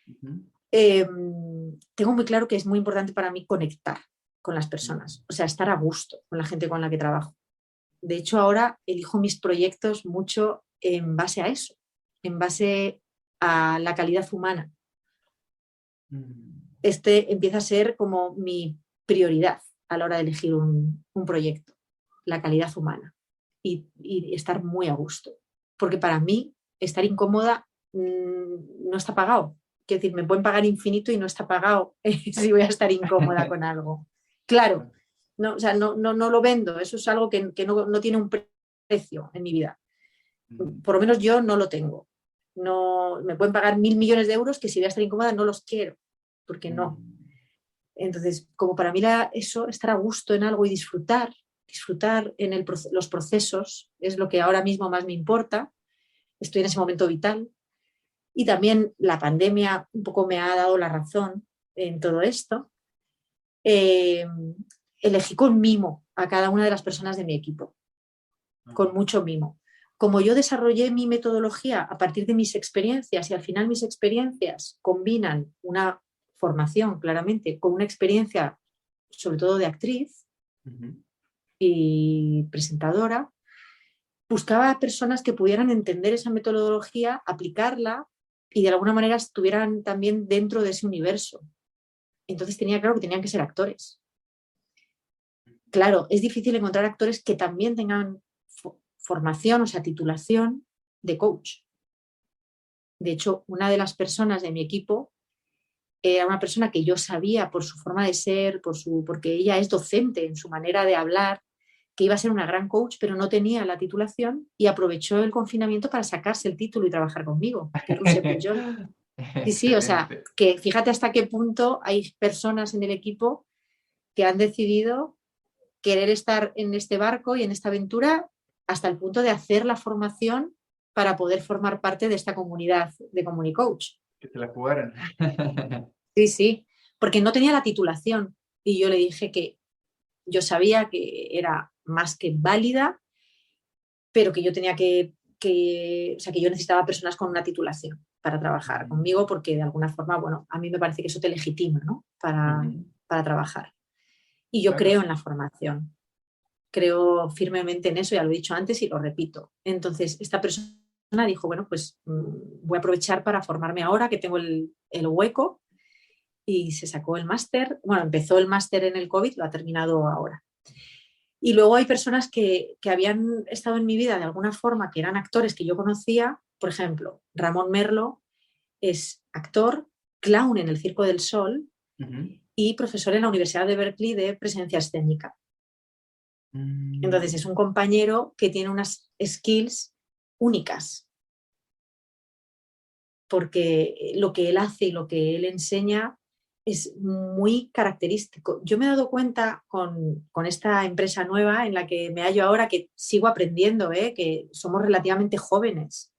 Ujú. eh, Tengo muy claro que es muy importante para mí conectar con las personas, o sea, estar a gusto con la gente con la que trabajo. De hecho, ahora elijo mis proyectos mucho en base a eso, en base a la calidad humana. Mm. Este empieza a ser como mi prioridad a la hora de elegir un proyecto, la calidad humana y estar muy a gusto. Porque para mí, estar incómoda no está pagado. Quiero decir, me pueden pagar infinito y no está pagado si voy a estar incómoda con algo. Claro, no, o sea, no lo vendo, eso es algo que no tiene un precio en mi vida. Mm. Por lo menos yo no lo tengo. No, me pueden pagar 1.000 millones de euros que si voy a estar incómoda no los quiero, porque no. Mm. Entonces, como para mí eso, estar a gusto en algo y disfrutar en los procesos es lo que ahora mismo más me importa. Estoy en ese momento vital. Y también la pandemia un poco me ha dado la razón en todo esto. Eh, Elegí con mimo a cada una de las personas de mi equipo, con mucho mimo. Como yo desarrollé mi metodología a partir de mis experiencias y al final mis experiencias combinan una formación claramente con una experiencia sobre todo de actriz Ujú. y presentadora, buscaba personas que pudieran entender esa metodología, aplicarla y de alguna manera estuvieran también dentro de ese universo. Entonces tenía claro que tenían que ser actores. Claro, es difícil encontrar actores que también tengan formación, o sea, titulación de coach. De hecho, una de las personas de mi equipo era una persona que yo sabía por su forma de ser, porque ella es docente en su manera de hablar, que iba a ser una gran coach, pero no tenía la titulación y aprovechó el confinamiento para sacarse el título y trabajar conmigo, que es Rusia Pujol. Sí, sí, o sea, Excelente. que fíjate hasta qué punto hay personas en el equipo que han decidido querer estar en este barco y en esta aventura hasta el punto de hacer la formación para poder formar parte de esta comunidad de Comunicoach. Que se la jugaron. Sí, sí, porque no tenía la titulación y yo le dije que yo sabía que era más que válida, pero que yo tenía o sea, que yo necesitaba personas con una titulación para trabajar conmigo porque de alguna forma, bueno, a mí me parece que eso te legitima, ¿no? Ujú. Para trabajar. Y yo creo Claro. en la formación, creo firmemente en eso, ya lo he dicho antes y lo repito. Entonces, esta persona dijo, bueno, pues voy a aprovechar para formarme ahora que tengo el hueco y se sacó el máster. Bueno, empezó el máster en el COVID, lo ha terminado ahora. Y luego hay personas que habían estado en mi vida de alguna forma, que eran actores que yo conocía. Por ejemplo, Ramón Merlo es actor, clown en el Circo del Sol Ujú. y profesor en la Universidad de Berkeley de presencia escénica. Entonces es Mm. un compañero que tiene unas skills únicas, porque lo que él hace y lo que él enseña es muy característico. Yo me he dado cuenta con esta empresa nueva en la que me hallo ahora, que sigo aprendiendo, que somos relativamente jóvenes.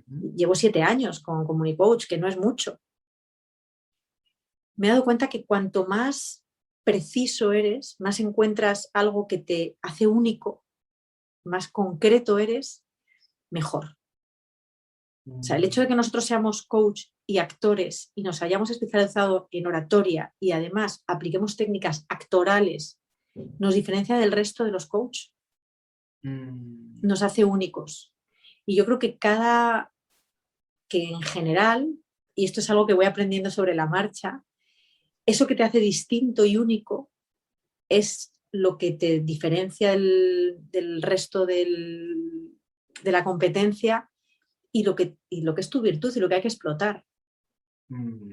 Llevo 7 años con Communicoach, que no es mucho. Me he dado cuenta que cuanto más preciso eres, más encuentras algo que te hace único, más concreto eres, mejor. O sea, el hecho de que nosotros seamos coach y actores y nos hayamos especializado en oratoria y además apliquemos técnicas actorales, nos diferencia del resto de los coaches. Nos hace únicos. Y yo creo que en general, y esto es algo que voy aprendiendo sobre la marcha, eso que te hace distinto y único es lo que te diferencia del resto de la competencia y lo que es tu virtud y lo que hay que explotar.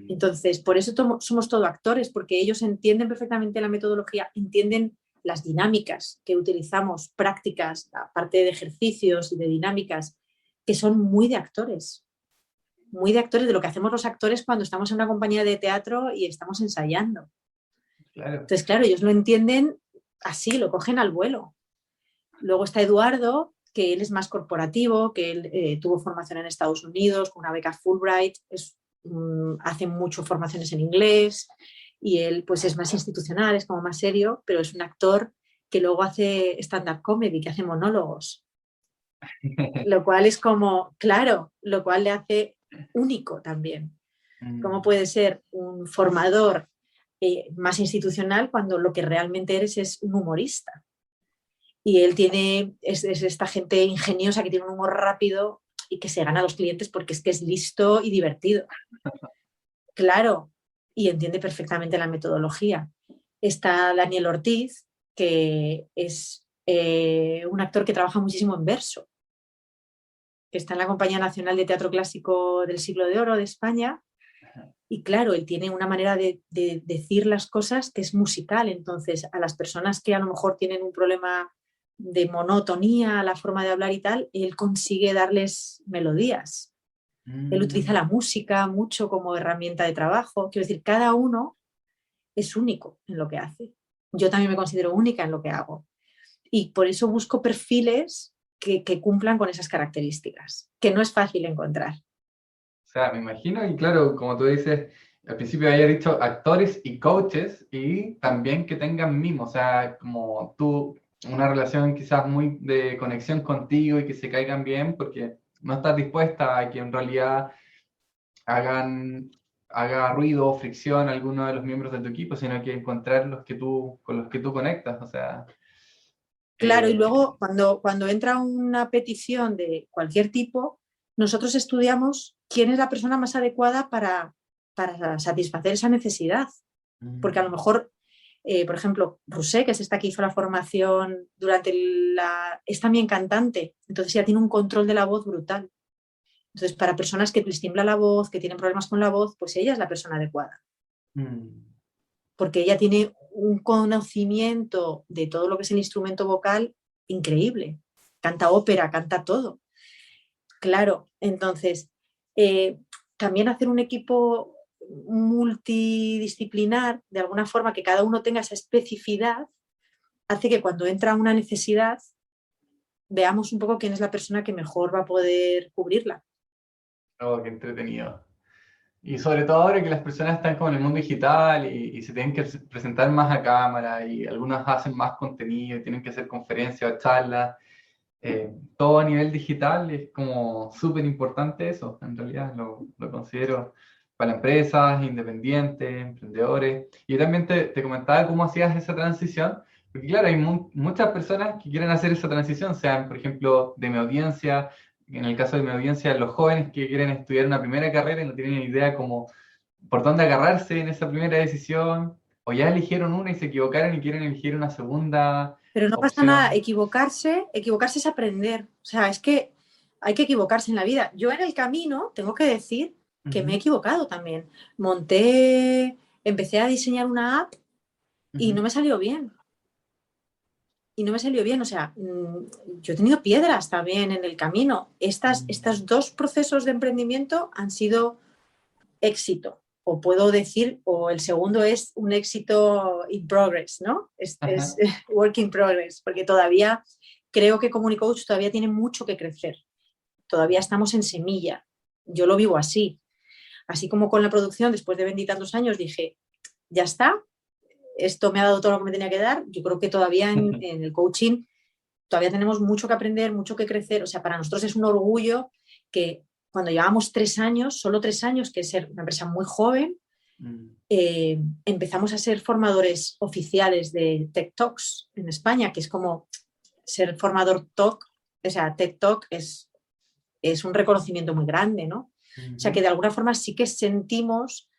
Entonces, por eso somos todos actores, porque ellos entienden perfectamente la metodología, entienden las dinámicas que utilizamos, prácticas, aparte de ejercicios y de dinámicas, que son muy de actores de lo que hacemos los actores cuando estamos en una compañía de teatro y estamos ensayando. Claro. Entonces, claro, ellos lo entienden así, lo cogen al vuelo. Luego está Eduardo, que él es más corporativo, que él tuvo formación en Estados Unidos con una beca Fulbright, hace muchas formaciones en inglés y él pues es más institucional, es como más serio, pero es un actor que luego hace stand-up comedy, que hace monólogos. Lo cual es como, claro, lo cual le hace único también. ¿Cómo puede ser un formador más institucional cuando lo que realmente eres es un humorista? Y él es esta gente ingeniosa que tiene un humor rápido y que se gana a los clientes porque es que es listo y divertido. Claro, y entiende perfectamente la metodología. Está Daniel Ortiz, que es un actor que trabaja muchísimo en verso, que está en la Compañía Nacional de Teatro Clásico del Siglo de Oro de España. Y claro, él tiene una manera de decir las cosas que es musical. Entonces, a las personas que a lo mejor tienen un problema de monotonía, la forma de hablar y tal, él consigue darles melodías. Él utiliza la música mucho como herramienta de trabajo. Quiero decir, cada uno es único en lo que hace. Yo también me considero única en lo que hago. Y por eso busco perfiles que cumplan con esas características, que no es fácil encontrar. O sea, me imagino, y claro, como tú dices, al principio había dicho actores y coaches, y también que tengan mimo, o sea, como tú, una relación quizás muy de conexión contigo y que se caigan bien, porque no estás dispuesta a que en realidad haga ruido o fricción alguno de los miembros de tu equipo, sino que encontrar con los que tú conectas, o sea... Claro, y luego cuando entra una petición de cualquier tipo, nosotros estudiamos quién es la persona más adecuada para satisfacer esa necesidad. Porque a lo mejor, por ejemplo, Rusé, que es esta que hizo la formación es también cantante, entonces ya tiene un control de la voz brutal. Entonces, para personas que les tiembla la voz, que tienen problemas con la voz, pues ella es la persona adecuada. Porque ella tiene un conocimiento de todo lo que es el instrumento vocal increíble. Canta ópera, canta todo. Claro, entonces, también hacer un equipo multidisciplinar, de alguna forma que cada uno tenga esa especificidad, hace que cuando entra una necesidad veamos un poco quién es la persona que mejor va a poder cubrirla. Oh, qué entretenido. Y sobre todo ahora que las personas están como en el mundo digital y se tienen que presentar más a cámara y algunas hacen más contenido y tienen que hacer conferencias o charlas, todo a nivel digital es como súper importante eso, en realidad lo considero para empresas, independientes, emprendedores. Y yo también te comentaba cómo hacías esa transición, porque claro, hay muchas personas que quieren hacer esa transición, sean por ejemplo de mi audiencia. En el caso de mi audiencia, los jóvenes que quieren estudiar una primera carrera y no tienen idea como por dónde agarrarse en esa primera decisión, o ya eligieron una y se equivocaron y quieren elegir una segunda Pero no pasa opción. nada, equivocarse es aprender. O sea, es que hay que equivocarse en la vida. Yo en el camino tengo que decir que me he equivocado también. Empecé a diseñar una app y no me salió bien. O sea, yo he tenido piedras también en el camino. Estos 2 procesos de emprendimiento han sido éxito. o puedo decir, o el segundo es un éxito in progress, ¿no? Es work in progress, porque todavía creo que Communicoach todavía tiene mucho que crecer. Todavía estamos en semilla. Yo lo vivo así. Así como con la producción, después de 20 y tantos años, dije, ya está, esto me ha dado todo lo que me tenía que dar. Yo creo que todavía en el coaching todavía tenemos mucho que aprender, mucho que crecer. O sea, para nosotros es un orgullo que cuando llevamos 3 años, solo 3 años, que es ser una empresa muy joven, empezamos a ser formadores oficiales de Tech Talks en España, que es como ser formador Talk, o sea, Tech Talk es un reconocimiento muy grande, ¿no? O sea, que de alguna forma sí que sentimos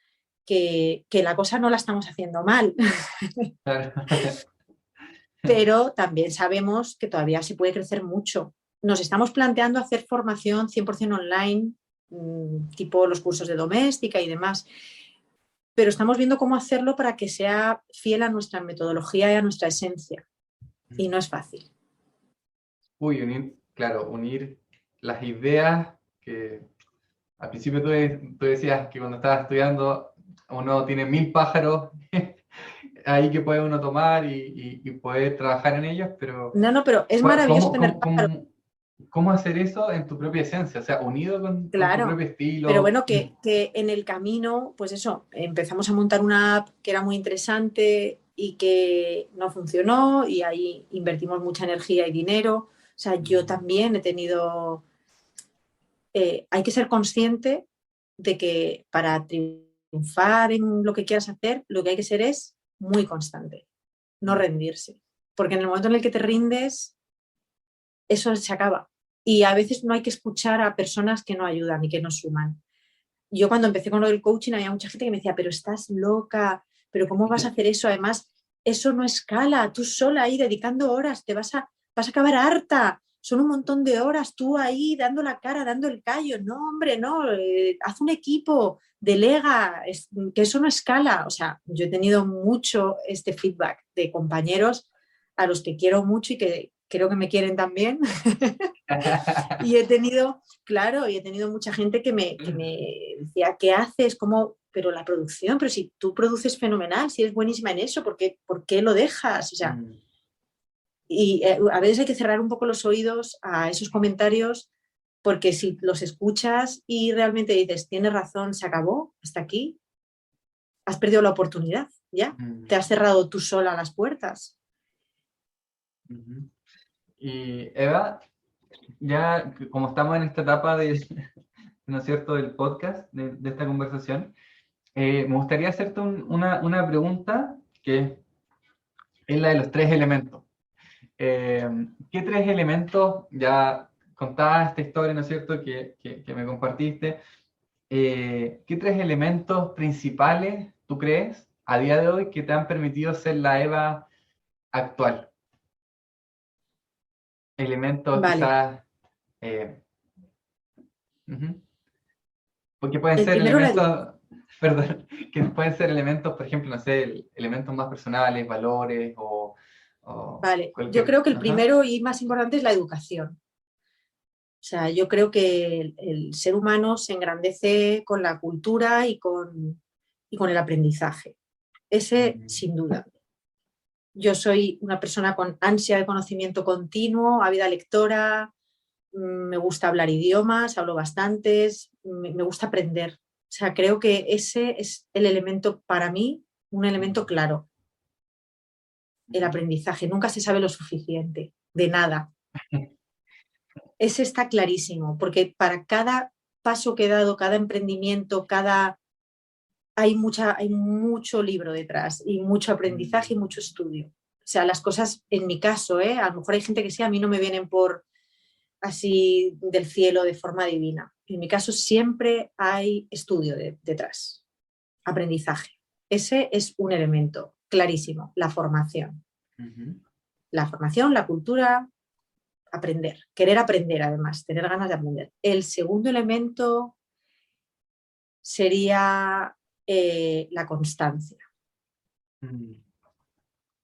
que la cosa no la estamos haciendo mal. Claro. Pero también sabemos que todavía se puede crecer mucho. Nos estamos planteando hacer formación 100% online, tipo los cursos de doméstica y demás, pero estamos viendo cómo hacerlo para que sea fiel a nuestra metodología y a nuestra esencia. Y no es fácil. Uy, unir las ideas que al principio tú decías que cuando estabas estudiando uno tiene 1000 pájaros ahí que puede uno tomar y poder trabajar en ellos, pero No, pero es maravilloso tener pájaros. ¿cómo hacer eso en tu propia esencia? O sea, unido con tu Claro, propio pero estilo. bueno, que en el camino, pues eso, empezamos a montar una app que era muy interesante y que no funcionó y ahí invertimos mucha energía y dinero. O sea, yo también he tenido... hay que ser consciente de que para triunfar en lo que quieras hacer, lo que hay que ser es muy constante, no rendirse. Porque en el momento en el que te rindes, eso se acaba. Y a veces no hay que escuchar a personas que no ayudan y que no suman. Yo cuando empecé con lo del coaching había mucha gente que me decía, pero estás loca, pero ¿cómo vas a hacer eso? Además, eso no escala, tú sola ahí dedicando horas, vas a acabar harta, son un montón de horas, tú ahí dando la cara, dando el callo, no, hombre, no, haz un equipo, delega, que eso no escala. O sea, yo he tenido mucho este feedback de compañeros a los que quiero mucho y que creo que me quieren también. Y he tenido, claro, y he tenido mucha gente que me decía, ¿qué haces? ¿Cómo? Pero la producción, pero si tú produces fenomenal, si eres buenísima en eso, ¿por qué lo dejas? O sea, y a veces hay que cerrar un poco los oídos a esos comentarios, porque si los escuchas y realmente dices, tienes razón, se acabó, hasta aquí, has perdido la oportunidad, ya, te has cerrado tú sola las puertas. Y Eva, ya como estamos en esta etapa ¿no es cierto?, del podcast, de esta conversación, me gustaría hacerte una pregunta que es la de los 3 elementos. ¿Qué 3 elementos, ya contabas esta historia, ¿no es cierto?, que me compartiste, ¿qué 3 elementos principales tú crees a día de hoy que te han permitido ser la Eva actual? Elementos Vale. quizás, porque pueden El ser primero, la elementos, perdón, que pueden ser elementos, por ejemplo, no sé, elementos más personales, valores o Vale, yo cualquier... creo que el Ajá. primero y más importante es la educación. O sea, yo creo que el ser humano se engrandece con la cultura y con el aprendizaje. Ese, sin duda. Yo soy una persona con ansia de conocimiento continuo, ávida lectora, me gusta hablar idiomas, hablo bastantes, me gusta aprender. O sea, creo que ese es el elemento para mí, un elemento claro, el aprendizaje. Nunca se sabe lo suficiente, de nada. Ese está clarísimo, porque para cada paso que he dado, cada emprendimiento, hay mucho libro detrás y mucho aprendizaje y mucho estudio. O sea, las cosas, en mi caso, a lo mejor hay gente que sí, a mí no me vienen por así del cielo de forma divina. En mi caso siempre hay estudio detrás, aprendizaje. Ese es un elemento clarísimo, la formación. La formación, la cultura, aprender, querer aprender además, tener ganas de aprender. El segundo elemento sería la constancia.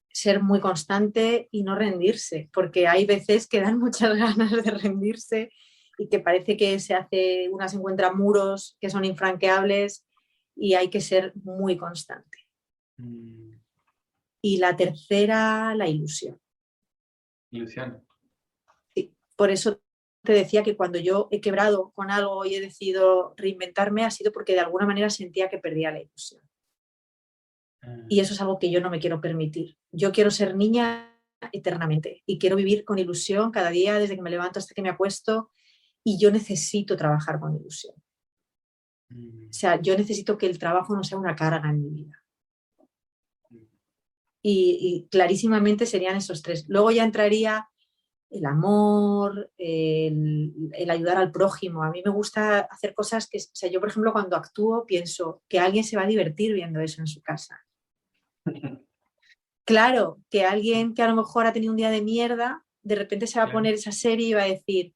Ser muy constante y no rendirse, porque hay veces que dan muchas ganas de rendirse y que parece que se encuentran muros que son infranqueables y hay que ser muy constante. Mm, Y la tercera, la ilusión. ilusión. Sí, por eso te decía que cuando yo he quebrado con algo y he decidido reinventarme ha sido porque de alguna manera sentía que perdía la ilusión. Y eso es algo que yo no me quiero permitir. Yo quiero ser niña eternamente y quiero vivir con ilusión cada día, desde que me levanto hasta que me acuesto, y yo necesito trabajar con ilusión. O sea, yo necesito que el trabajo no sea una carga en mi vida. Y clarísimamente serían esos tres. Luego ya entraría el amor, el ayudar al prójimo. A mí me gusta hacer cosas que, o sea, yo por ejemplo cuando actúo pienso que alguien se va a divertir viendo eso en su casa. Claro, que alguien que a lo mejor ha tenido un día de mierda, de repente se va a poner esa serie y va a decir,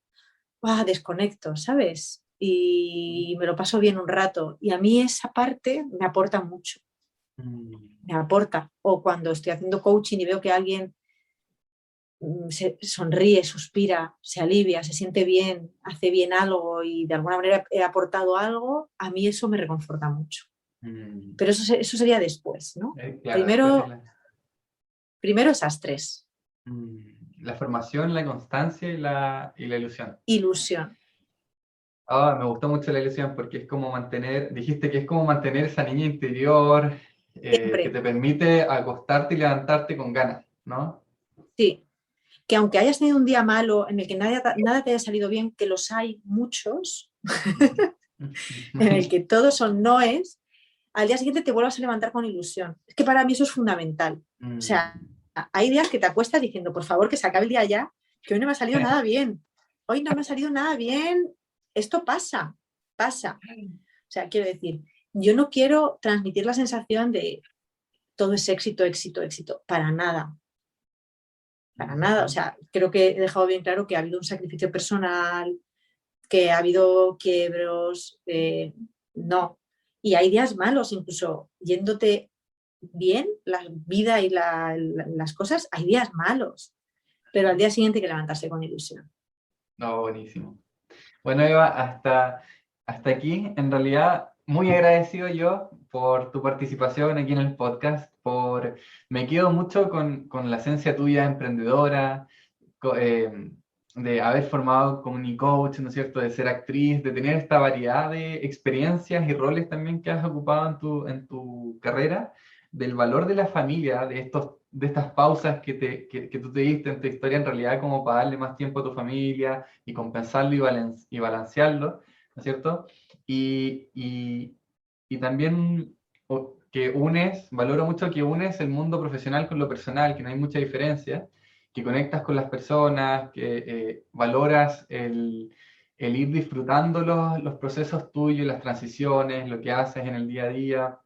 ¡ah, desconecto!, ¿sabes? Y me lo paso bien un rato. Y a mí esa parte me aporta mucho. Me aporta. O cuando estoy haciendo coaching y veo que alguien se sonríe, suspira, se alivia, se siente bien, hace bien algo y de alguna manera he aportado algo, a mí eso me reconforta mucho. Pero eso sería después, ¿no? Claro, después de Primero esas tres. la formación, la constancia y la ilusión. Ilusión. Me gustó mucho la ilusión porque es como mantener, dijiste que es como mantener esa niña interior que te permite acostarte y levantarte con ganas, ¿no? Sí, que aunque hayas tenido un día malo en el que nada te haya salido bien, que los hay muchos, en el que todos son noes, al día siguiente te vuelvas a levantar con ilusión. Es que para mí eso es fundamental. O sea, hay días que te acuestas diciendo, por favor, que se acabe el día ya, que hoy no me ha salido nada bien. Hoy no me ha salido nada bien. Esto pasa. O sea, quiero decir, yo no quiero transmitir la sensación de todo es éxito, éxito, éxito. Para nada. Para nada. O sea, creo que he dejado bien claro que ha habido un sacrificio personal, que ha habido quiebros. No. Y hay días malos, incluso yéndote bien, la vida y las cosas, hay días malos. Pero al día siguiente hay que levantarse con ilusión. No, buenísimo. Bueno, Eva, hasta aquí, en realidad, muy agradecido yo por tu participación aquí en el podcast, me quedo mucho con la esencia tuya emprendedora, de haber formado como un coach, ¿no es cierto?, de ser actriz, de tener esta variedad de experiencias y roles también que has ocupado en tu carrera, del valor de la familia, de estas pausas que tú te diste en tu historia en realidad como para darle más tiempo a tu familia y compensarlo y balancearlo, ¿no es cierto? Y también valoro mucho que unes el mundo profesional con lo personal, que no hay mucha diferencia, que conectas con las personas, que valoras el ir disfrutando los procesos tuyos, las transiciones, lo que haces en el día a día.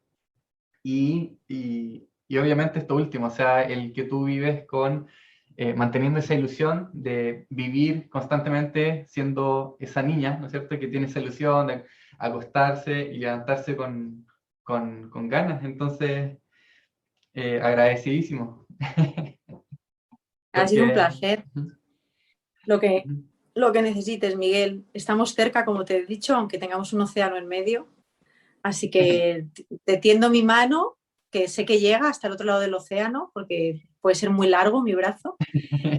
Y obviamente esto último, o sea, el que tú vives manteniendo esa ilusión de vivir constantemente siendo esa niña, ¿no es cierto?, que tiene esa ilusión de acostarse y levantarse con ganas. Entonces, agradecidísimo. Ha sido un Porque, placer. Lo que necesites, Miguel. Estamos cerca, como te he dicho, aunque tengamos un océano en medio. Así que te tiendo mi mano, que sé que llega hasta el otro lado del océano, porque puede ser muy largo mi brazo.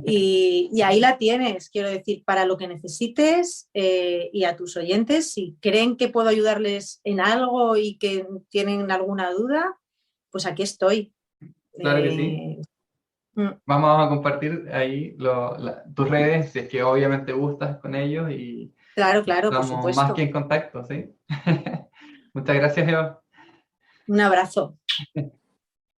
Y ahí la tienes, quiero decir, para lo que necesites, y a tus oyentes, si creen que puedo ayudarles en algo y que tienen alguna duda, pues aquí estoy. claro que sí. Vamos a compartir ahí tus redes, si es que obviamente gustas con ellos y Claro, por estamos más que supuesto. en contacto, ¿sí? Muchas gracias, Eva. Un abrazo.